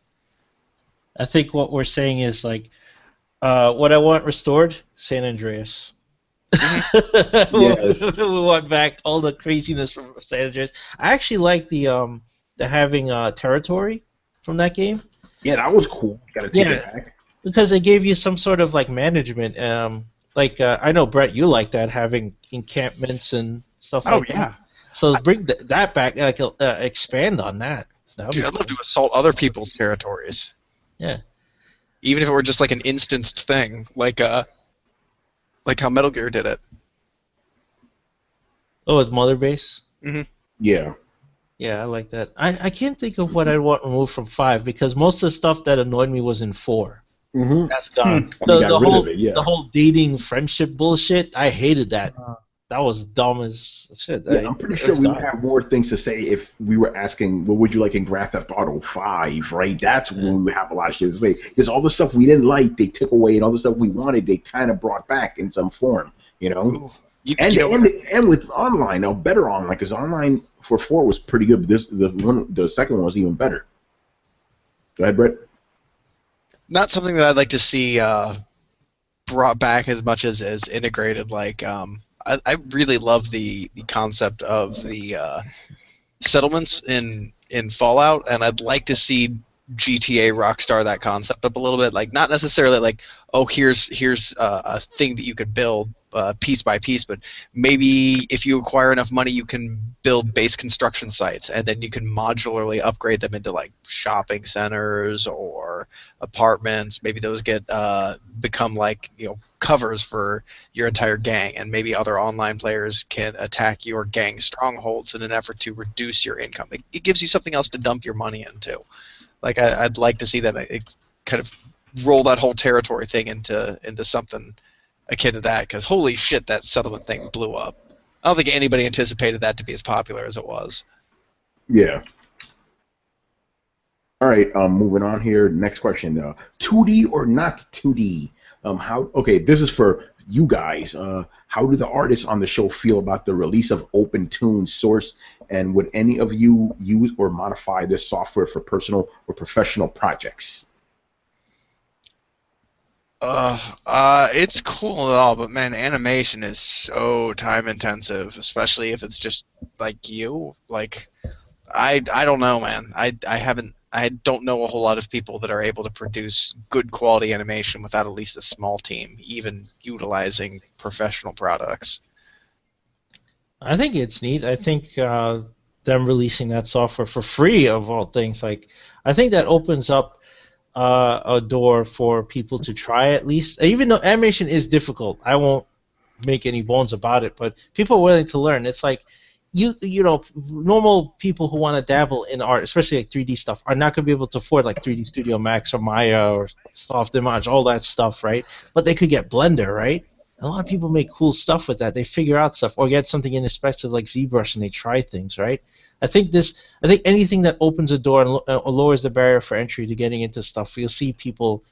I think what we're saying is like, what I want restored, San Andreas. Yes. We want back all the craziness from San Andreas. I actually like the having territory from that game. Yeah, that was cool. Got to take it back. Because it gave you some sort of like management. I know Brett, you like that, having encampments and stuff like that. So bring that back, like expand on that. Dude, I'd love to assault other people's territories. Yeah. Even if it were just like an instanced thing, like how Metal Gear did it. Oh, with Mother Base? Mm-hmm. Yeah. Yeah, I like that. I can't think of what I want removed from 5 because most of the stuff that annoyed me was in 4. Mm-hmm. That's gone. The whole dating friendship bullshit, I hated that. That was dumb as shit. Yeah, I'm pretty sure we would have more things to say if we were asking, what would you like in Grand Theft Auto 5, right? That's when we would have a lot of shit to say. Because all the stuff we didn't like, they took away, and all the stuff we wanted, they kind of brought back in some form, you know? And with online, now better online, because online for 4 was pretty good, but the second one was even better. Go ahead, Brett. Not something that I'd like to see brought back as much as integrated. Like, I really love the concept of the settlements in Fallout, and I'd like to see GTA Rockstar that concept up a little bit. Like, not necessarily like, oh, here's a thing that you could build piece by piece, but maybe if you acquire enough money, you can build base construction sites, and then you can modularly upgrade them into like shopping centers or apartments. Maybe those get become like, you know, covers for your entire gang, and maybe other online players can attack your gang strongholds in an effort to reduce your income. It gives you something else to dump your money into. Like, I'd like to see that it kind of roll that whole territory thing into something akin to that, because holy shit, that settlement thing blew up. I don't think anybody anticipated that to be as popular as it was. Yeah. All right, moving on here. Next question: 2D or not 2D? Okay, this is for you guys. How do the artists on the show feel about the release of OpenToonz source, and would any of you use or modify this software for personal or professional projects? It's cool and all, but man, animation is so time intensive, especially if it's just like you. Like, I don't know, man. I don't know a whole lot of people that are able to produce good quality animation without at least a small team, even utilizing professional products. I think it's neat. I think them releasing that software for free, of all things, like, I think that opens up a door for people to try at least. Even though animation is difficult, I won't make any bones about it, but people are willing to learn. It's like, you know, normal people who want to dabble in art, especially like 3D stuff, are not going to be able to afford like 3D Studio Max or Maya or Softimage, all that stuff, right? But they could get Blender, right? A lot of people make cool stuff with that. They figure out stuff, or get something inexpensive like ZBrush, and they try things, right? I think anything that opens a door and lowers the barrier for entry to getting into stuff, you'll see people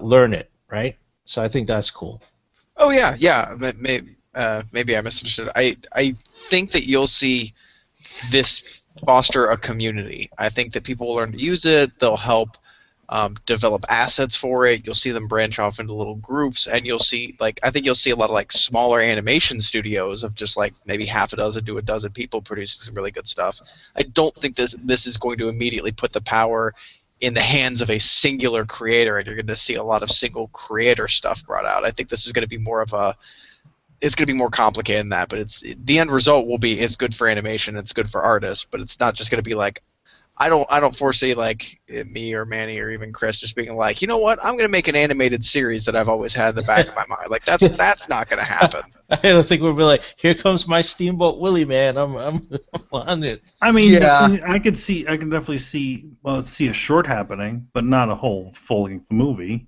learn it, right? So I think that's cool. Oh yeah. Maybe I misunderstood. I think that you'll see this foster a community. I think that people will learn to use it. They'll help develop assets for it. You'll see them branch off into little groups, and you'll see, like, I think you'll see a lot of like smaller animation studios of just like maybe half a dozen to a dozen people producing some really good stuff. I don't think this is going to immediately put the power in the hands of a singular creator, and you're going to see a lot of single creator stuff brought out. I think this is going to be more of a it's going to be more complicated than that, but the end result will be it's good for animation, it's good for artists, but it's not just going to be like, I don't foresee like me or Manny or even Chris just being like, you know what, I'm going to make an animated series that I've always had in the back of my mind. Like, that's not going to happen. I don't think we'll be like, here comes my Steamboat Willie, man. I'm on it. I mean, yeah. I can definitely see a short happening, but not a whole full-length movie.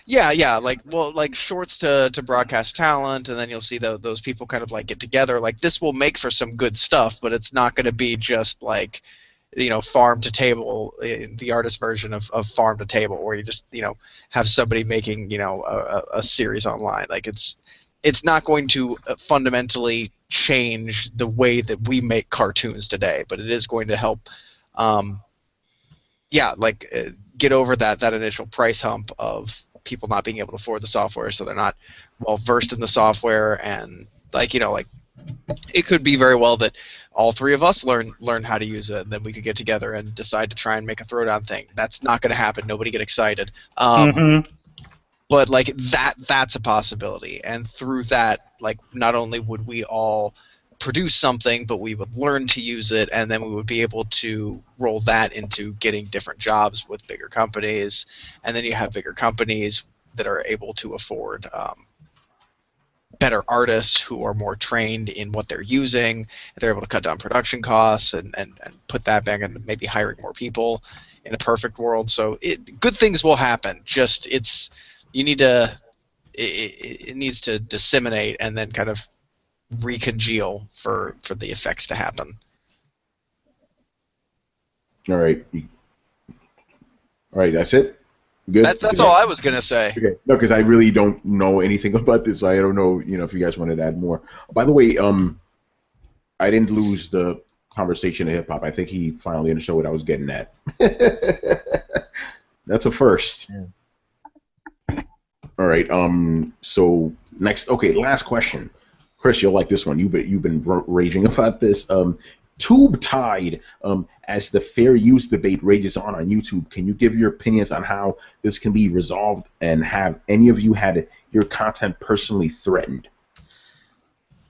Yeah, like shorts to broadcast talent, and then you'll see those people kind of like get together. Like, this will make for some good stuff, but it's not going to be just like, you know, farm to table, the artist version of farm to table, where you just, you know, have somebody making, you know, a series online. Like, it's not going to fundamentally change the way that we make cartoons today, but it is going to help, get over that initial price hump of people not being able to afford the software, so they're not well versed in the software, and like, you know, like it could be very well that all three of us learn how to use it, and then we could get together and decide to try and make a Throwdown thing. That's not going to happen. Nobody get excited. But like that's a possibility, and through that, like not only would we all produce something, but we would learn to use it, and then we would be able to roll that into getting different jobs with bigger companies, and then you have bigger companies that are able to afford better artists who are more trained in what they're using. They're able to cut down production costs and put that back into maybe hiring more people in a perfect world. So good things will happen. Just it needs to disseminate and then kind of recongeal for the effects to happen. All right, that's it. Good. That's all I was gonna say. Okay. No, because I really don't know anything about this. So I don't know, if you guys wanted to add more. By the way, I didn't lose the conversation of hip hop. I think he finally understood what I was getting at. That's a first. Yeah. All right. So next, last question. Chris, you'll like this one. You've been raging about this. TubeTide, as the fair use debate rages on YouTube, can you give your opinions on how this can be resolved, and have any of you had your content personally threatened?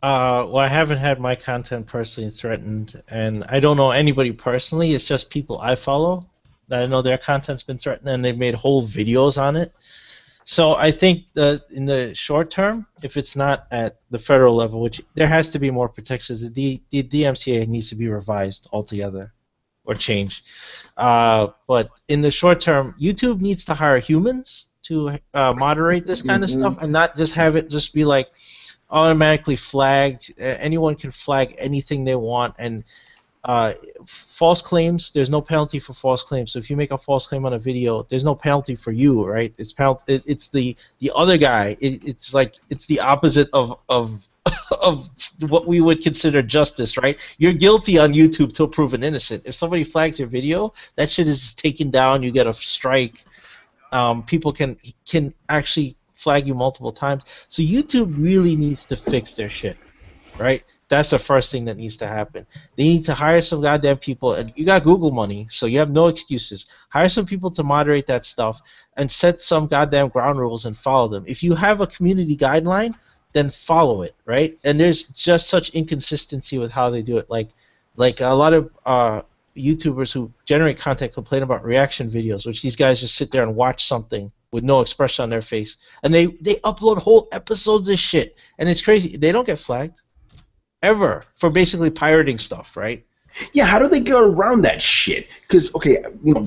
Well, I haven't had my content personally threatened, and I don't know anybody personally. It's just people I follow that I know their content's been threatened, and they've made whole videos on it. So I think in the short term, if it's not at the federal level, which there has to be more protections, the DMCA needs to be revised altogether or changed. But in the short term, YouTube needs to hire humans to moderate this kind of stuff, and not just have it just be like automatically flagged. Anyone can flag anything they want, and false claims, there's no penalty for false claims. So if you make a false claim on a video, there's no penalty for you, right? It's the other guy. It's like it's the opposite of of what we would consider justice, right? You're guilty on YouTube till proven innocent. If somebody flags your video, that shit is just taken down. You get a strike. People can actually flag you multiple times. So YouTube really needs to fix their shit, right? That's the first thing that needs to happen. They need to hire some goddamn people, and you got Google money, so you have no excuses. Hire some people to moderate that stuff and set some goddamn ground rules and follow them. If you have a community guideline, then follow it, right? And there's just such inconsistency with how they do it. Like a lot of YouTubers who generate content complain about reaction videos, which these guys just sit there and watch something with no expression on their face, and they upload whole episodes of shit, and it's crazy. They don't get flagged ever for basically pirating stuff, right? Yeah, how do they get around that shit? Because,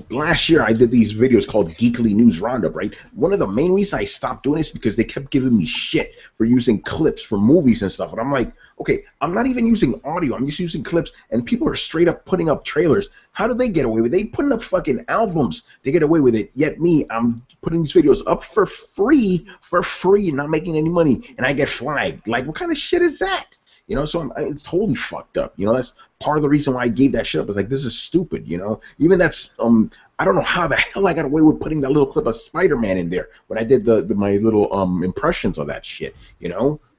last year I did these videos called Geekly News Roundup, right? One of the main reasons I stopped doing this is because they kept giving me shit for using clips from movies and stuff. And I'm like, okay, I'm not even using audio. I'm just using clips, and people are straight up putting up trailers. How do they get away with it? They putting up fucking albums. They get away with it. Yet me, I'm putting these videos up for free, not making any money, and I get flagged. Like, what kind of shit is that? So it's totally fucked up. That's part of the reason why I gave that shit up. It's like, this is stupid, Even that's, I don't know how the hell I got away with putting that little clip of Spider-Man in there when I did my little impressions of that shit,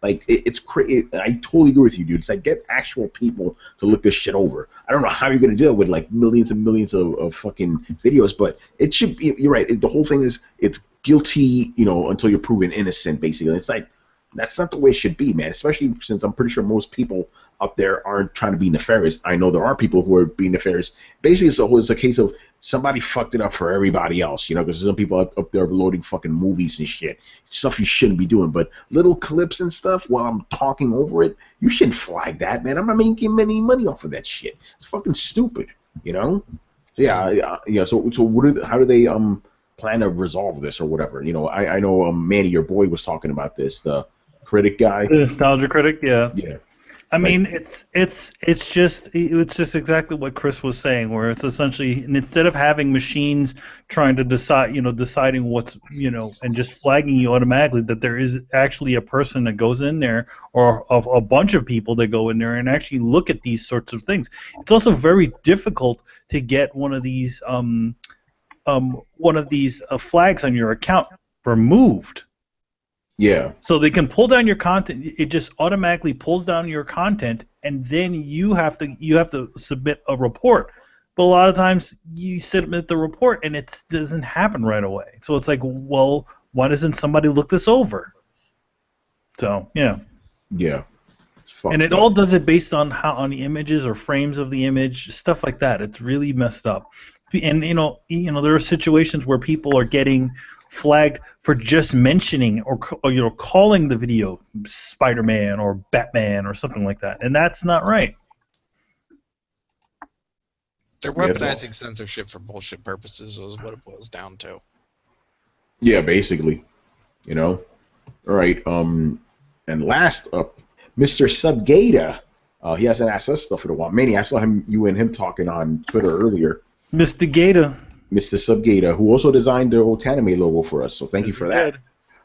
Like, it's crazy. I totally agree with you, dude. It's like, get actual people to look this shit over. I don't know how you're going to do it with, like, millions and millions of fucking videos, but it should be, you're right. The whole thing is, it's guilty, until you're proven innocent, basically. It's like, that's not the way it should be, man, especially since I'm pretty sure most people out there aren't trying to be nefarious. I know there are people who are being nefarious. Basically, it's a case of somebody fucked it up for everybody else, because some people up there loading fucking movies and shit, stuff you shouldn't be doing. But little clips and stuff while I'm talking over it, you shouldn't flag that, man. I'm not making any money off of that shit. It's fucking stupid, So yeah. So how do they plan to resolve this or whatever? I know Manny, your boy, was talking about this. The critic guy, the nostalgia critic, yeah. I mean, Right. it's just exactly what Chris was saying, where it's essentially, instead of having machines trying to deciding what's, and just flagging you automatically, that there is actually a person that goes in there, or a bunch of people that go in there and actually look at these sorts of things. It's also very difficult to get one of these flags on your account removed. Yeah. So they can pull down your content. It just automatically pulls down your content, and then you have to submit a report. But a lot of times you submit the report and it doesn't happen right away. So it's like, well, why doesn't somebody look this over? So yeah. Yeah. And it all does it based on on the images or frames of the image, stuff like that. It's really messed up. And you know there are situations where people are getting flagged for just mentioning or calling the video Spider-Man or Batman or something like that, and that's not right. They're weaponizing censorship for bullshit purposes is what it boils down to. Yeah, basically. You know. All right. And last up, Mr. Subgata. He hasn't asked us stuff in a while. Manny, I saw you and him talking on Twitter earlier. Mr. Gata. Mr. Subgata, who also designed the Otanime logo for us. So thank you for that.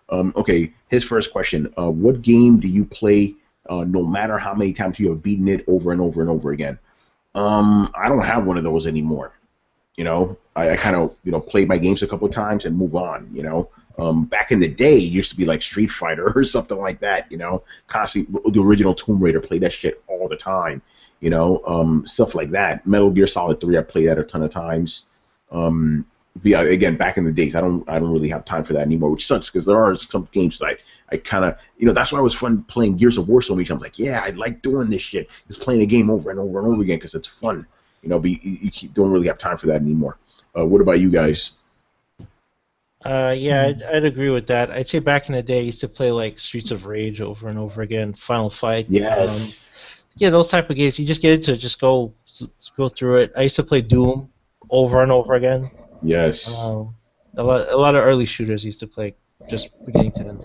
Okay, his first question. What game do you play no matter how many times you have beaten it over and over and over again? I don't have one of those anymore. You know, I kind of played my games a couple of times and move on. You know, back in the day, it used to be like Street Fighter or something like that. You know, constantly the original Tomb Raider, played that shit all the time. You know, stuff like that. Metal Gear Solid 3, I played that a ton of times. But yeah, again, back in the days, I don't really have time for that anymore, which sucks because there are some games that I kind of, that's why it was fun playing Gears of War so many times. I'm like, yeah, I like doing this shit. Just playing a game over and over and over again because it's fun. But you don't really have time for that anymore. What about you guys? Yeah, I'd agree with that. I'd say back in the day, I used to play like Streets of Rage over and over again, Final Fight. Yes. Yeah, those type of games. You just get into it, just go through it. I used to play Doom over and over again. Yes. A lot of early shooters used to play, just beginning to end.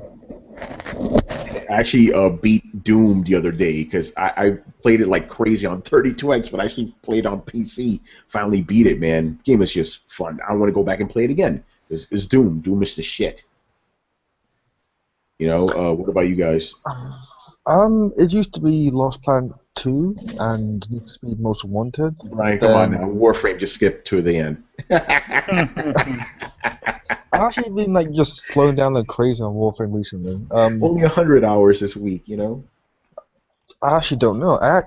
I actually beat Doom the other day because I played it like crazy on 32X, but I actually played on PC. Finally beat it, man. Game is just fun. I want to go back and play it again. It's Doom. Doom is the shit. What about you guys? It used to be Lost Planet 2 and Need for Speed Most Wanted. Brian, come on now. Warframe just skipped to the end. I've actually been just slowing down like crazy on Warframe recently. Only 100 hours this week, I actually don't know. I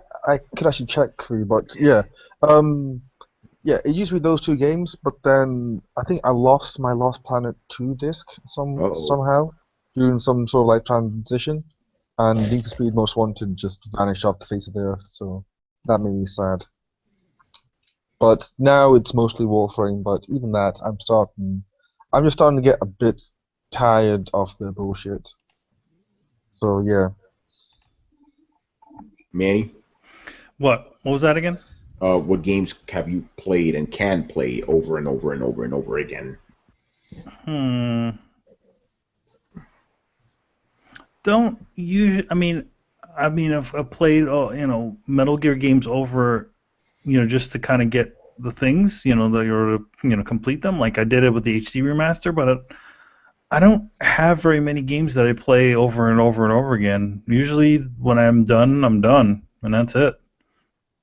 could actually check for you, but yeah. Yeah, it used to be those two games, but then I think I lost my Lost Planet 2 disc somehow during some sort of transition. And Need for Speed Most Wanted just vanished off the face of the earth, so that made me sad. But now it's mostly Warframe, but even that, I'm just starting to get a bit tired of the bullshit. So, yeah. Manny? What was that again? What games have you played and can play over and over and over and over again? Don't usually. I mean, I've played Metal Gear games over, just to kind of get the things, complete them. Like I did it with the HD remaster, but I don't have very many games that I play over and over and over again. Usually, when I'm done, and that's it.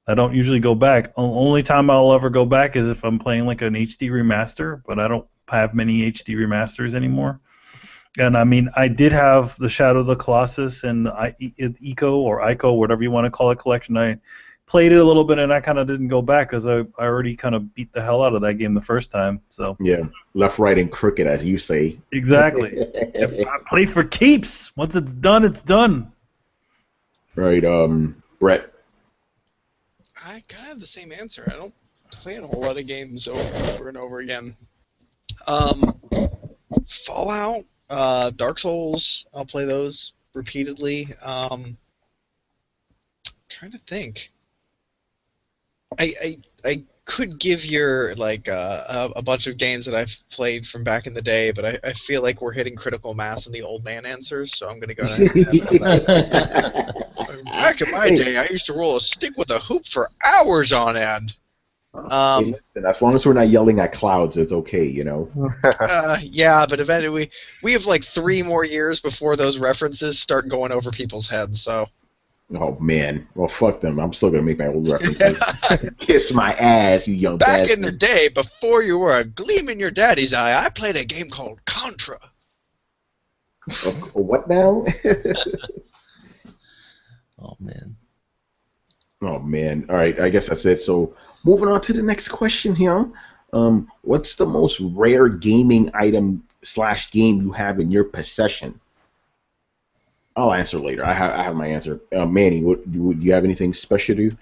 I don't usually go back. Only time I'll ever go back is if I'm playing like an HD remaster, but I don't have many HD remasters anymore. And I mean, I did have the Shadow of the Colossus and the Ico, whatever you want to call it, collection. I played it a little bit, and I kind of didn't go back because I already kind of beat the hell out of that game the first time. So yeah, left, right, and crooked, as you say. Exactly. I play for keeps. Once it's done, it's done. Right, Brett. I kind of have the same answer. I don't play a whole lot of games over and over again. Fallout. Dark Souls, I'll play those repeatedly. Trying to think. I could give you a bunch of games that I've played from back in the day, but I feel like we're hitting critical mass in the old man answers, so I'm going to go ahead and back in my day, I used to roll a stick with a hoop for hours on end. As long as we're not yelling at clouds, it's okay, Yeah, but eventually we have 3 more years before those references start going over people's heads. So. Oh man, well fuck them. I'm still gonna make my old references. Kiss my ass, you young Back bastard. in the day, before you were a gleam in your daddy's eye, I played a game called Contra. What now? Oh man. Oh man. All right. I guess that's it. So moving on to the next question here. What's the most rare gaming item / game you have in your possession? I'll answer later. I have my answer. Manny, would you have anything special to do?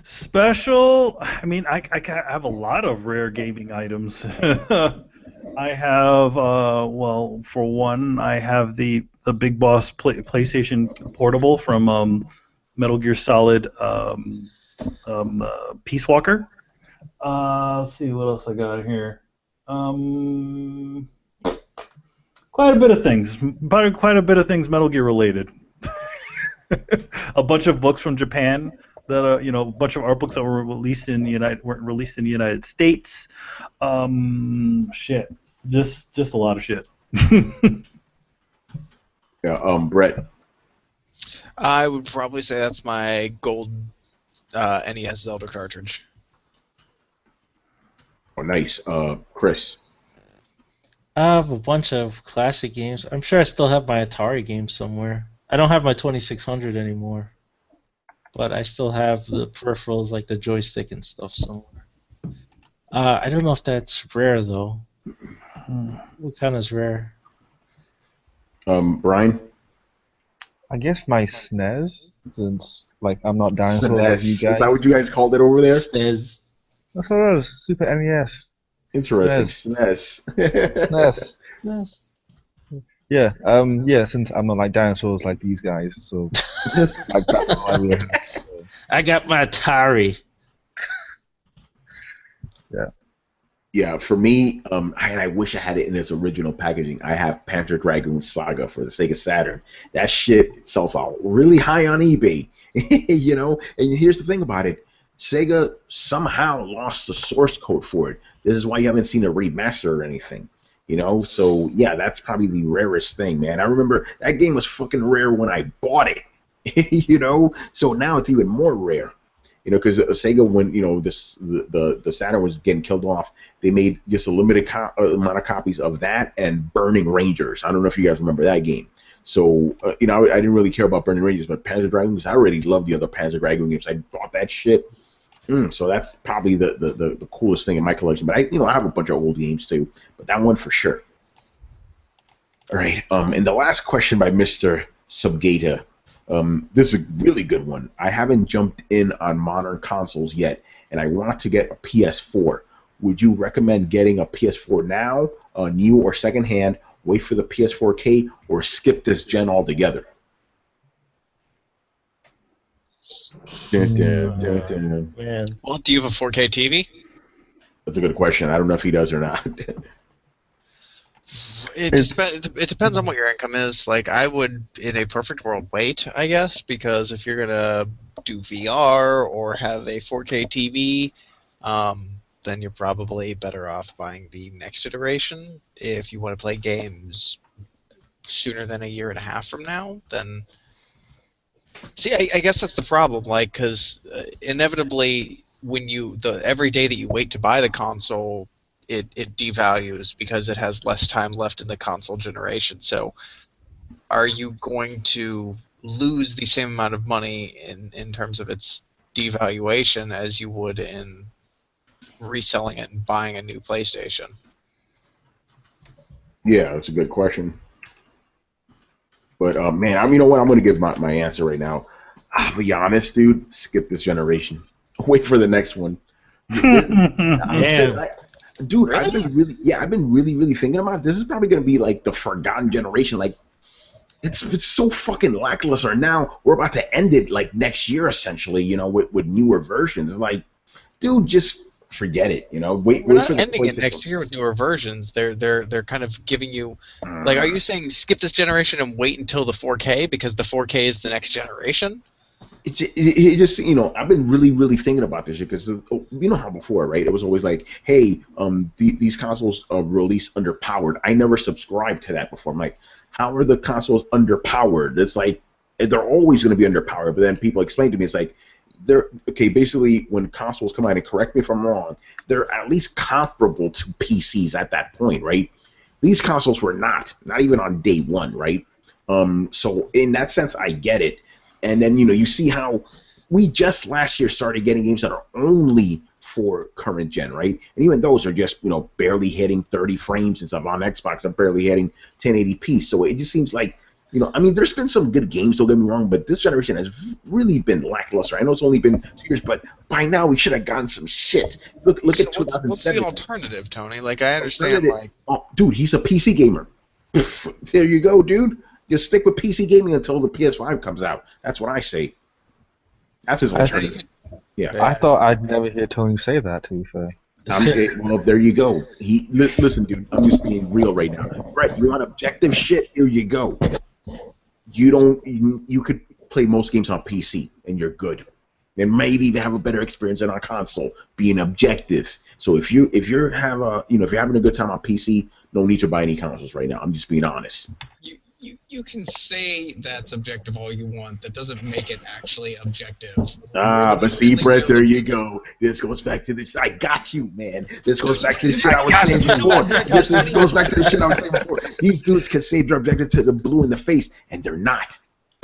Special? I mean, I have a lot of rare gaming items. I have, well, for one, I have the Big Boss PlayStation Portable from Metal Gear Solid Peace Walker. Let's see what else I got here. Quite a bit of things. Quite a bit of things Metal Gear related. A bunch of books from Japan that are, a bunch of art books that were released in the United States. Shit. Just a lot of shit. Yeah. Brett. I would probably say that's my gold NES Zelda cartridge. Oh, nice. Chris. I have a bunch of classic games. I'm sure I still have my Atari games somewhere. I don't have my 2600 anymore, but I still have the peripherals like the joystick and stuff somewhere. I don't know if that's rare though. What kind is rare? Brian. I guess my SNES, since like I'm not dinosaurs like you guys. Is that what you guys called it over there? SNES. That's what it was. Super NES. Interesting. SNES. SNES. SNES. Yeah. Yeah. Since I'm not like dinosaurs like these guys, so like, that's all I really have. I got my Atari. Yeah. Yeah, for me, I wish I had it in its original packaging. I have Panzer Dragoon Saga for the Sega Saturn. That shit sells out really high on eBay, And here's the thing about it: Sega somehow lost the source code for it. This is why you haven't seen a remaster or anything, So yeah, that's probably the rarest thing, man. I remember that game was fucking rare when I bought it, So now it's even more rare. Because Sega, when the Saturn was getting killed off, they made just a limited amount of copies of that and Burning Rangers. I don't know if you guys remember that game. So I didn't really care about Burning Rangers, but Panzer Dragoon, because I already loved the other Panzer Dragoon games. I bought that shit. So that's probably the coolest thing in my collection. But I have a bunch of old games too, but that one for sure. All right. And the last question by Mr. Subgata. This is a really good one. I haven't jumped in on modern consoles yet, and I want to get a PS4. Would you recommend getting a PS4 now, new or secondhand, wait for the PS4K, or skip this gen altogether? Man. Well, do you have a 4K TV? That's a good question. I don't know if he does or not. It depends on what your income is. Like, I would, in a perfect world, wait, I guess, because if you're gonna do VR or have a 4K TV, then you're probably better off buying the next iteration. If you want to play games sooner than a year and a half from now, then see, I guess that's the problem. Like, because inevitably, when every day that you wait to buy the console, it devalues because it has less time left in the console generation. So are you going to lose the same amount of money in terms of its devaluation as you would in reselling it and buying a new PlayStation? Yeah, that's a good question. But, man, you know what? I'm going to give my answer right now. I'll be honest, dude. Skip this generation. Wait for the next one. Dude, really? I've been really thinking about it. This is probably gonna be like the forgotten generation. Like, it's so fucking lackluster. Now we're about to end it like next year, essentially. With newer versions. Like, dude, just forget it. Wait We're for not the ending it PlayStation. next year with newer versions. They're kind of giving you, like, are you saying skip this generation and wait until the 4K because the 4K is the next generation? It just I've been really thinking about this shit because you know how before, right? It was always like, hey, these consoles are released underpowered. I never subscribed to that before. I'm like, how are the consoles underpowered? It's like they're always going to be underpowered. But then people explain to me, it's like they're okay. Basically, when consoles come out, and correct me if I'm wrong, they're at least comparable to PCs at that point, right? These consoles were not even on day one, right? So in that sense, I get it. And then, you see how we just last year started getting games that are only for current gen, right? And even those are just, barely hitting 30 frames and stuff. On Xbox, I'm barely hitting 1080p. So it just seems like, there's been some good games, don't get me wrong, but this generation has really been lackluster. I know it's only been 2 years, but by now we should have gotten some shit. Look so at 2007. What's the alternative, Tony? Like, I understand, Oh, dude, he's a PC gamer. There you go, dude. Just stick with PC gaming until the PS5 comes out. That's what I say. That's his alternative. Yeah. I thought I'd never hear Tony say that, to be fair. Well, there you go. Listen, dude, I'm just being real right now. Right, you want objective shit? Here you go. You could play most games on PC and you're good. And maybe even have a better experience than on console, being objective. So if you're having a good time on PC, no need to buy any consoles right now. I'm just being honest. You can say that's objective all you want. That doesn't make it actually objective. But see, Brett, there you go. This goes back to this. I got you, man. This goes back to the shit I was saying before. This goes back to the shit I was saying before. These dudes can say they're objective to the blue in the face, and they're not.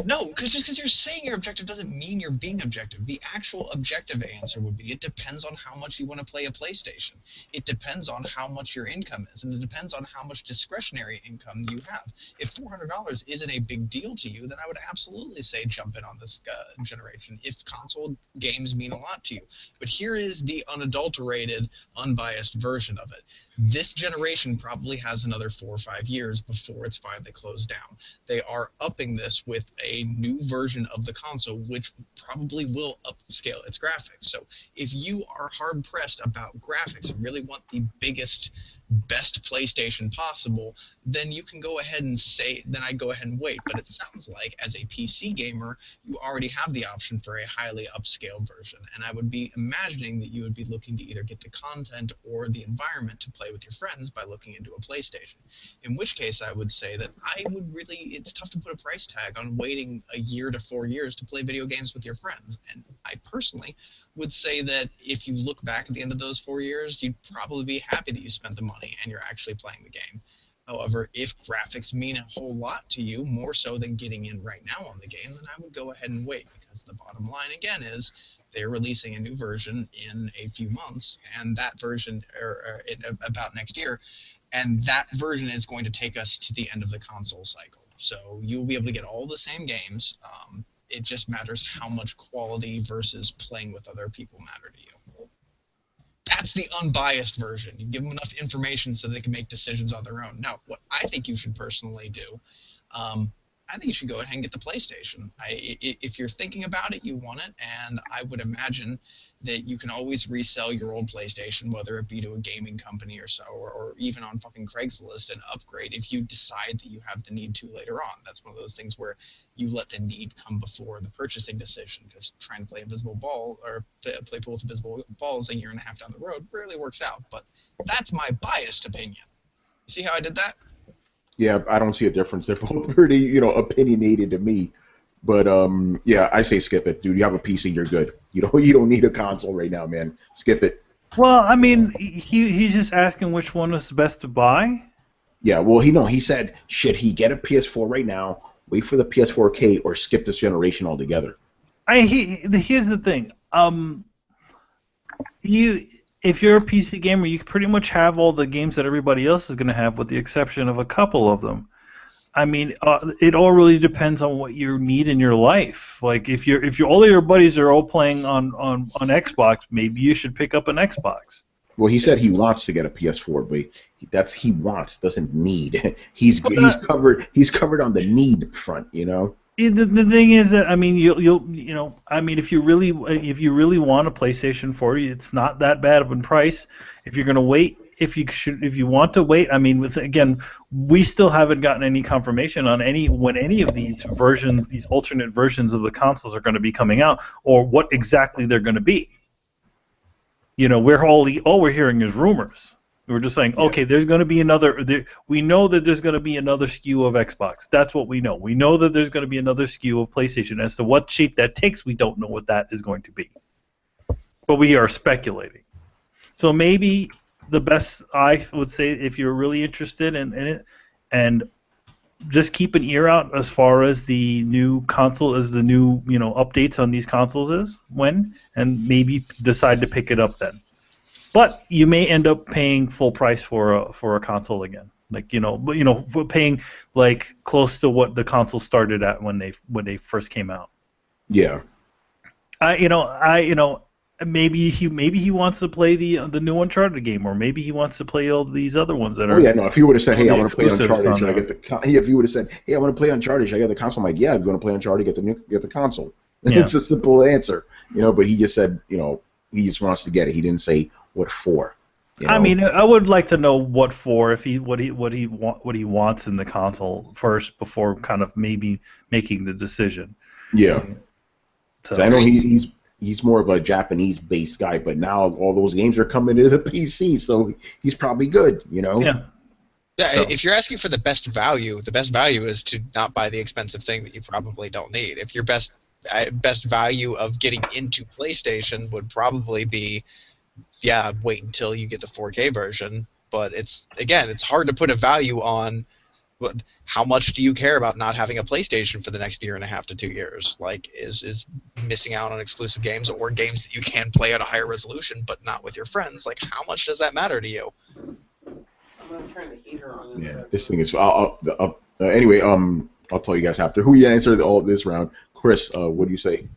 No, because just because you're saying you're objective doesn't mean you're being objective. The actual objective answer would be it depends on how much you want to play a PlayStation. It depends on how much your income is, and it depends on how much discretionary income you have. If $400 isn't a big deal to you, then I would absolutely say jump in on this generation if console games mean a lot to you. But here is the unadulterated, unbiased version of it. This generation probably has another 4 or 5 years before it's finally closed down. They are upping this with a new version of the console, which probably will upscale its graphics. So if you are hard-pressed about graphics and really want the biggest, best PlayStation possible, then you can go ahead and say, then I'd go ahead and wait. But it sounds like, as a PC gamer, you already have the option for a highly upscaled version. And I would be imagining that you would be looking to either get the content or the environment to play with your friends by looking into a PlayStation. In which case, I would say that it's tough to put a price tag on waiting a year to 4 years to play video games with your friends. And I personally would say that if you look back at the end of those 4 years, you'd probably be happy that you spent the money and you're actually playing the game. However, if graphics mean a whole lot to you, more so than getting in right now on the game, then I would go ahead and wait, because the bottom line, again, is they're releasing a new version in a few months, and that version, about next year, and that version is going to take us to the end of the console cycle. So you'll be able to get all the same games. It just matters how much quality versus playing with other people matter to you. That's the unbiased version. You give them enough information so they can make decisions on their own. Now, what I think you should personally do, I think you should go ahead and get the PlayStation. If you're thinking about it, you want it, and I would imagine that you can always resell your old PlayStation, whether it be to a gaming company or so, or even on fucking Craigslist, and upgrade if you decide that you have the need to later on. That's one of those things where you let the need come before the purchasing decision, because trying to play invisible ball or play pool with invisible balls a year and a half down the road rarely works out. But that's my biased opinion. See how I did that? Yeah, I don't see a difference. They're both pretty, opinionated to me. But yeah, I say skip it, dude. You have a PC, you're good. You don't need a console right now, man. Skip it. Well, I mean, he's just asking which one is best to buy. Yeah, well, he said, should he get a PS4 right now, wait for the PS4K, or skip this generation altogether? Here's the thing. If you're a PC gamer, you pretty much have all the games that everybody else is going to have, with the exception of a couple of them. I mean, it all really depends on what you need in your life. Like, if all of your buddies are all playing on Xbox, maybe you should pick up an Xbox. Well, he said he wants to get a PS4, but that's he wants, doesn't need. He's covered on the need front, The thing is that, I mean, if you really want a PlayStation 4, it's not that bad of a price. If you're gonna wait, if you want to wait, I mean, we still haven't gotten any confirmation on when any of these alternate versions of the consoles are going to be coming out, or what exactly they're going to be. All we're hearing is rumors. We're just saying, okay, there's going to be another. We know that there's going to be another SKU of Xbox. That's what we know. We know that there's going to be another SKU of PlayStation. As to what shape that takes, we don't know what that is going to be. But we are speculating. So maybe the best, I would say, if you're really interested in it, and just keep an ear out as far as the new console, as the new updates on these consoles and maybe decide to pick it up then. But you may end up paying full price for a console again, paying like close to what the console started at when they first came out. Yeah. Maybe he wants to play the new Uncharted game, or maybe he wants to play all these other ones that are. Oh yeah, no. If you would have said, "Hey, I want to play Uncharted," should I get the? If you would have said, "Hey, I want to play Uncharted," should I get the console? I'm like, "Yeah, if you want to play Uncharted, get the console." Yeah. It's a simple answer, But he just said, he just wants to get it. He didn't say what for. I mean, I would like to know what for, what he wants in the console first before kind of maybe making the decision. Yeah. So I know he's more of a Japanese-based guy, but now all those games are coming to the PC, so he's probably good, Yeah. Yeah, So. if you're asking for the best value is to not buy the expensive thing that you probably don't need. If your best value of getting into PlayStation would probably be, wait until you get the 4K version. But it's hard to put a value on how much do you care about not having a PlayStation for the next year and a half to 2 years? Like, is missing out on exclusive games or games that you can play at a higher resolution but not with your friends? Like, how much does that matter to you? I'm gonna turn the heater on. Yeah, this thing is. Anyway, I'll tell you guys after who answered all this round. Chris, what do you say?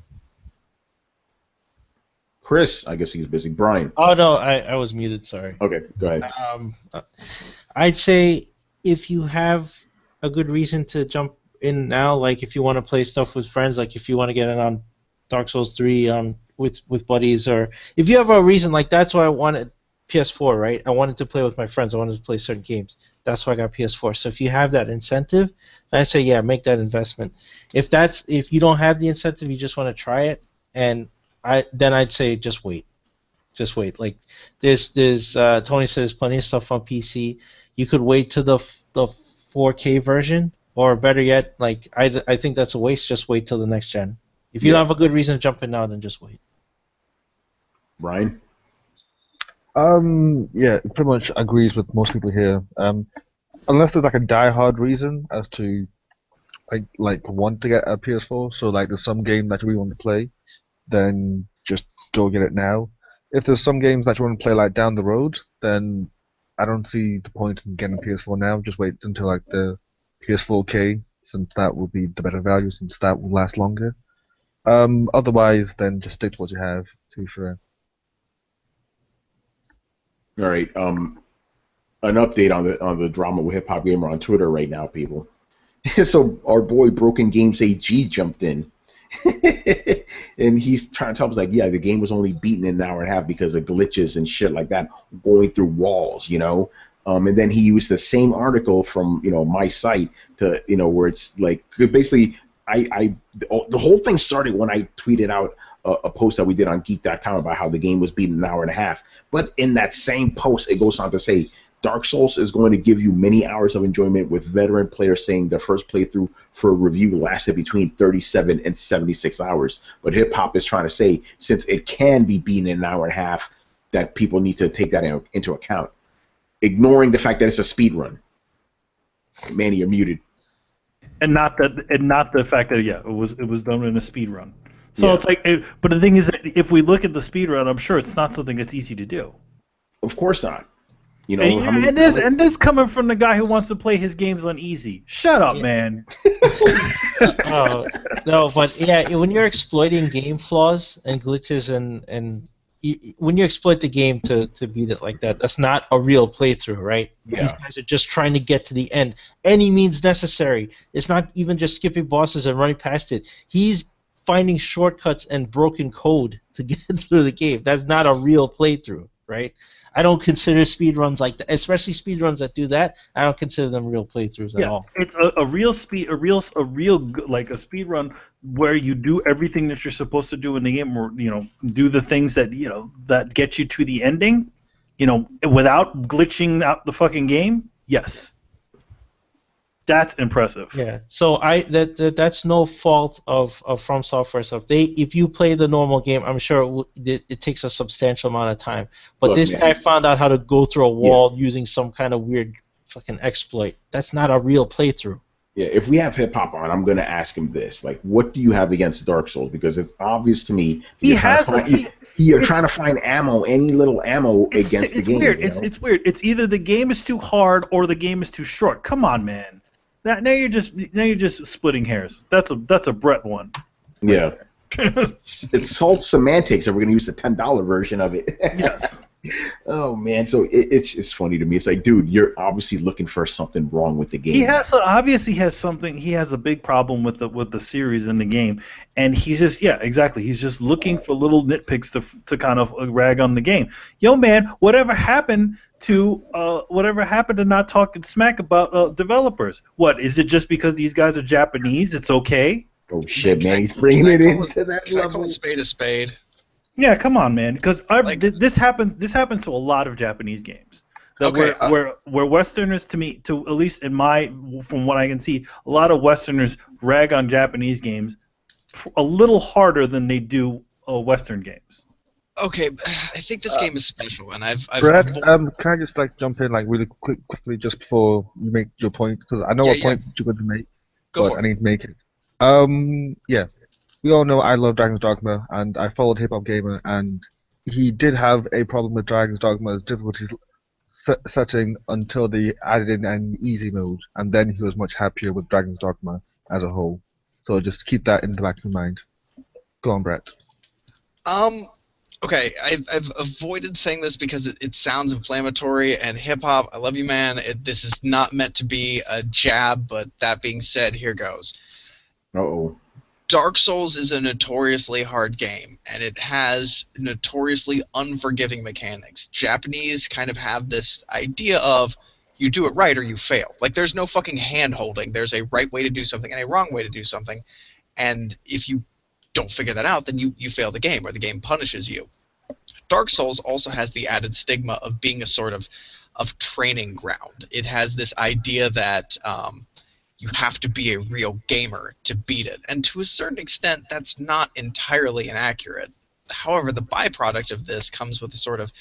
Chris, I guess he's busy. Brian. Oh no, I was muted. Sorry. Okay, go ahead. I'd say if you have a good reason to jump in now, like if you want to play stuff with friends, like if you want to get in on Dark Souls 3 with buddies, or if you have a reason, like that's why I wanted PS4, right? I wanted to play with my friends. I wanted to play certain games. That's why I got PS4. So if you have that incentive, I'd say make that investment. If you don't have the incentive, you just want to try it, then I'd say just wait. Just wait. Like there's Tony says plenty of stuff on PC. You could wait to the 4K version, or better yet, like I think that's a waste. Just wait till the next gen. If you don't have a good reason to jump in now, then just wait. Brian? Yeah, pretty much agrees with most people here. Unless there's like a die-hard reason as to like want to get a PS4, so like there's some game that you really want to play, then just go get it now. If there's some games that you want to play like down the road, then I don't see the point in getting a PS4 now. Just wait until like the PS4K, since that will be the better value, since that will last longer. Otherwise, then just stick to what you have, to be fair. All right. An update on the drama with Hip Hop Gamer on Twitter right now, people. So our boy Broken Games AG jumped in, and he's trying to tell us like, yeah, the game was only beaten in an hour and a half because of glitches and shit like that, going through walls, And then he used the same article from my site to where it's like basically the whole thing started when I tweeted out a post that we did on Geek.com about how the game was beaten in an hour and a half. But in that same post, it goes on to say Dark Souls is going to give you many hours of enjoyment, with veteran players saying their first playthrough for a review lasted between 37 and 76 hours. But Hip Hop is trying to say, since it can be beaten in an hour and a half, that people need to take that into account, ignoring the fact that it's a speed run. Manny, you're muted. And not the fact that it was done in a speed run. So it's like, but the thing is, that if we look at the speed run, I'm sure it's not something that's easy to do. Of course not. And this coming from the guy who wants to play his games on easy. Shut up, man. Oh no, but when you're exploiting game flaws and glitches and when you exploit the game to beat it like that, that's not a real playthrough, right? Yeah. These guys are just trying to get to the end. Any means necessary. It's not even just skipping bosses and running past it. He's finding shortcuts and broken code to get through the game. That's not a real playthrough, right? I don't consider speedruns like that, especially speedruns that do that. I don't consider them real playthroughs at all. It's a real speedrun where you do everything that you're supposed to do in the game, or do the things that that get you to the ending, without glitching out the fucking game. Yes. That's impressive. Yeah. So that's no fault of From Software stuff. If you play the normal game, I'm sure it takes a substantial amount of time. But Look, this man. guy found out how to go through a wall using some kind of weird fucking exploit. That's not a real playthrough. Yeah, if we have Hip Hop on, I'm going to ask him this. Like, what do you have against Dark Souls? Because it's obvious to me you're trying to find ammo, any little ammo against the game. Weird. It's weird. It's either the game is too hard or the game is too short. Come on, man. Now you're just splitting hairs. That's a Brett one. Yeah. It's called semantics, and we're going to use the $10 version of it. Yes. Oh man, so it's funny to me. It's like, dude, you're obviously looking for something wrong with the game. He obviously has something. He has a big problem with the series in the game, and he's just exactly. He's just looking for little nitpicks to kind of rag on the game. Yo, man, whatever happened to not talking smack about developers? What is it? Just because these guys are Japanese, it's okay? Oh shit, man, he's bringing it into that level. I call a spade a spade. Yeah, come on, man. Because this happens to a lot of Japanese games. Where Westerners, at least from what I can see, a lot of Westerners rag on Japanese games a little harder than they do Western games. Okay, I think this game is special, and I've Brett, can I just jump in really quickly just before you make your point, because I know what point you're going to make, but I need to make it. Yeah. We all know I love Dragon's Dogma, and I followed Hip Hop Gamer, and he did have a problem with Dragon's Dogma's difficulty setting until they added in an easy mode, and then he was much happier with Dragon's Dogma as a whole. So just keep that in the back of your mind. Go on, Brett. Okay, I've avoided saying this because it sounds inflammatory, and Hip Hop, I love you, man. This is not meant to be a jab, but that being said, here goes. Uh-oh. Dark Souls is a notoriously hard game, and it has notoriously unforgiving mechanics. Japanese kind of have this idea of you do it right or you fail. Like, there's no fucking hand-holding. There's a right way to do something and a wrong way to do something. And if you don't figure that out, then you fail the game, or the game punishes you. Dark Souls also has the added stigma of being a sort of training ground. It has this idea that you have to be a real gamer to beat it. And to a certain extent, that's not entirely inaccurate. However, the byproduct of this comes with a sort of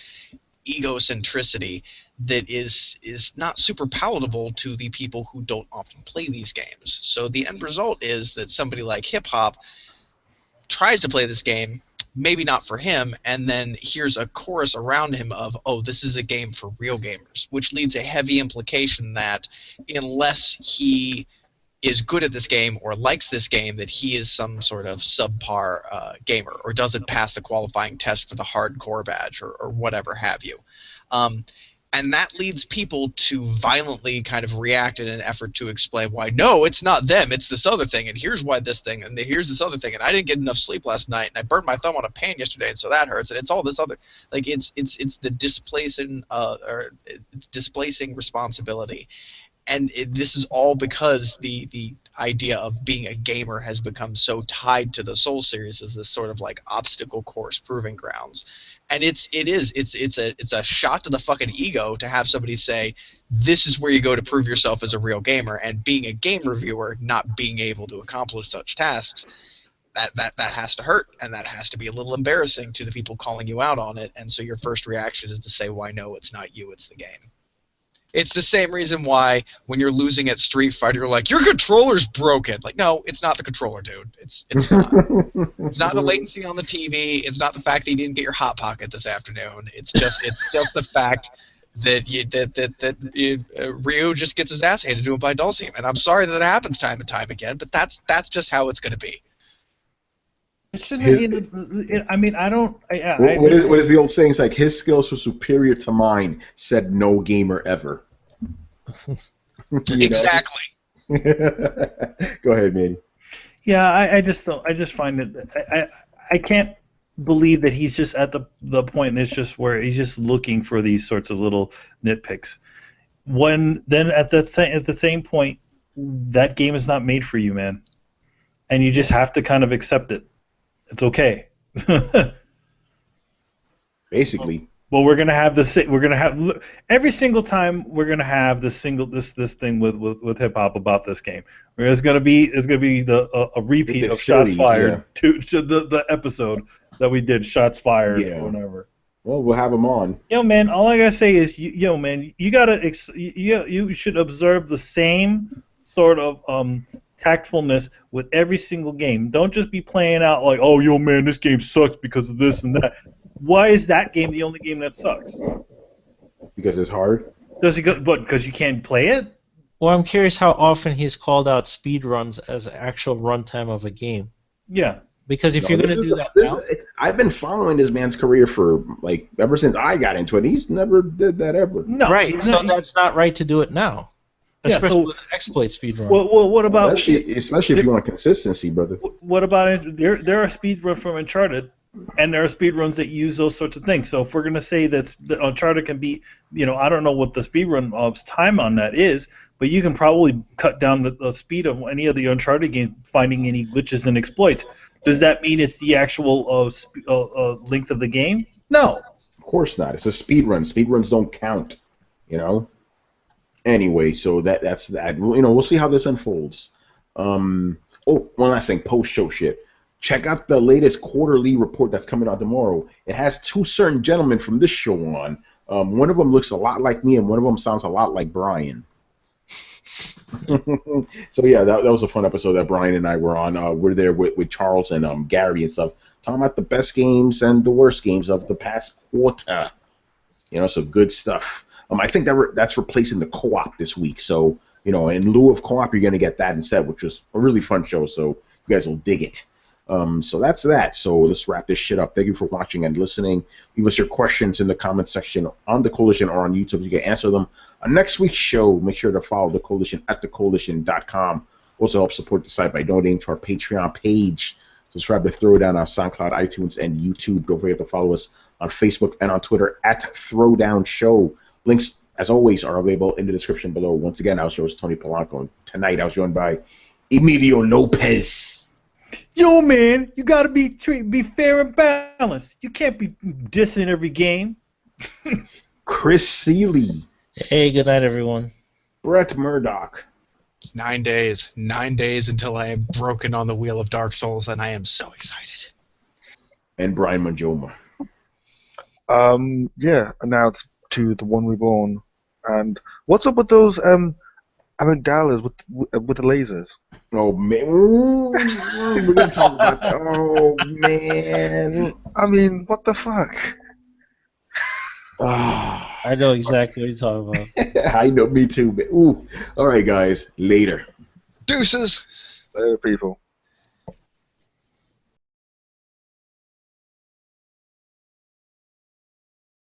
egocentricity that is not super palatable to the people who don't often play these games. So the end result is that somebody like Hip Hop tries to play this game, maybe not for him, and then hears a chorus around him of, oh, this is a game for real gamers, which leads a heavy implication that unless he is good at this game or likes this game, that he is some sort of subpar gamer, or doesn't pass the qualifying test for the hardcore badge, or whatever have you. And that leads people to violently kind of react in an effort to explain why, no, it's not them, it's this other thing, and here's why this thing, and here's this other thing, and I didn't get enough sleep last night, and I burned my thumb on a pan yesterday, and so that hurts, and it's all this other, like, it's the displacing responsibility. And this is all because the idea of being a gamer has become so tied to the Soul series as this sort of like obstacle course proving grounds. And it's a shot to the fucking ego to have somebody say, this is where you go to prove yourself as a real gamer, and being a game reviewer not being able to accomplish such tasks, that has to hurt, and that has to be a little embarrassing to the people calling you out on it. And so your first reaction is to say, why, no, it's not you, it's the game. It's the same reason why when you're losing at Street Fighter, you're like, your controller's broken. Like, no, it's not the controller, dude. It's not. It's not the latency on the TV. It's not the fact that you didn't get your Hot Pocket this afternoon. It's just the fact that Ryu just gets his ass handed to him by Dulcian. And I'm sorry that it happens time and time again, but that's just how it's going to be. I mean, I don't. What is the old saying? It's like, his skills were superior to mine, said no gamer ever. Exactly. Go ahead, man. Yeah, I just find it. I can't believe that he's just at the point, and it's just where he's just looking for these sorts of little nitpicks. When then at the same point, that game is not made for you, man, and you just have to kind of accept it. It's okay. Basically. Well, we're gonna have every single time we're gonna have this thing with hip hop about this game. It's gonna be a repeat of Shots Fired to the episode that we did, Shots Fired or whatever. Well, we'll have them on. Yo, man, all I gotta say is, man, you should observe the same sort of tactfulness with every single game. Don't just be playing out like, oh, yo, man, this game sucks because of this and that. Why is that game the only game that sucks? Because it's hard. Because you can't play it? Well, I'm curious how often he's called out speedruns as actual runtime of a game. Yeah. Because if you're going to do that now... I've been following this man's career for, like, ever since I got into it. He's never did that ever. No. Right, so that's not right to do it now. Especially with an exploit speedrun. Well, what about... Especially if you want consistency, brother. What about... There are speedruns from Uncharted, and there are speedruns that use those sorts of things. So if we're going to say that Uncharted can be... I don't know what the speedrun time on that is, but you can probably cut down the speed of any of the Uncharted games finding any glitches and exploits. Does that mean it's the actual length of the game? No. Of course not. It's a speedrun. Speedruns don't count, Anyway, so that's that. We'll see how this unfolds. One last thing, post-show shit. Check out the latest quarterly report that's coming out tomorrow. It has two certain gentlemen from this show on. One of them looks a lot like me, and one of them sounds a lot like Brian. So yeah, that was a fun episode that Brian and I were on. We're there with Charles and Gary and stuff, talking about the best games and the worst games of the past quarter. So good stuff. I think that's replacing the co-op this week. So in lieu of co-op, you're gonna get that instead, which was a really fun show. So you guys will dig it. So that's that. So let's wrap this shit up. Thank you for watching and listening. Leave us your questions in the comment section on the Coalition or on YouTube. You can answer them on next week's show. Make sure to follow the Coalition at thecoalition.com. Also help support the site by donating to our Patreon page. Subscribe to Throwdown on SoundCloud, iTunes, and YouTube. Don't forget to follow us on Facebook and on Twitter at Throwdown Show. Links, as always, are available in the description below. Once again, our show is Tony Polanco. Tonight, I was joined by Emilio Lopez. Yo, man, you gotta be fair and balanced. You can't be dissing every game. Chris Seeley. Hey, good night, everyone. Brett Murdoch. It's 9 days. 9 days until I am broken on the wheel of Dark Souls, and I am so excited. And Brian Manjoma. Announced to the One Reborn. And what's up with those amygdalas with the lasers? Oh man, we're gonna talk about that. Oh man, I mean, what the fuck? I know exactly what you're talking about. I know, me too. But, all right, guys, later. Deuces. Later, people.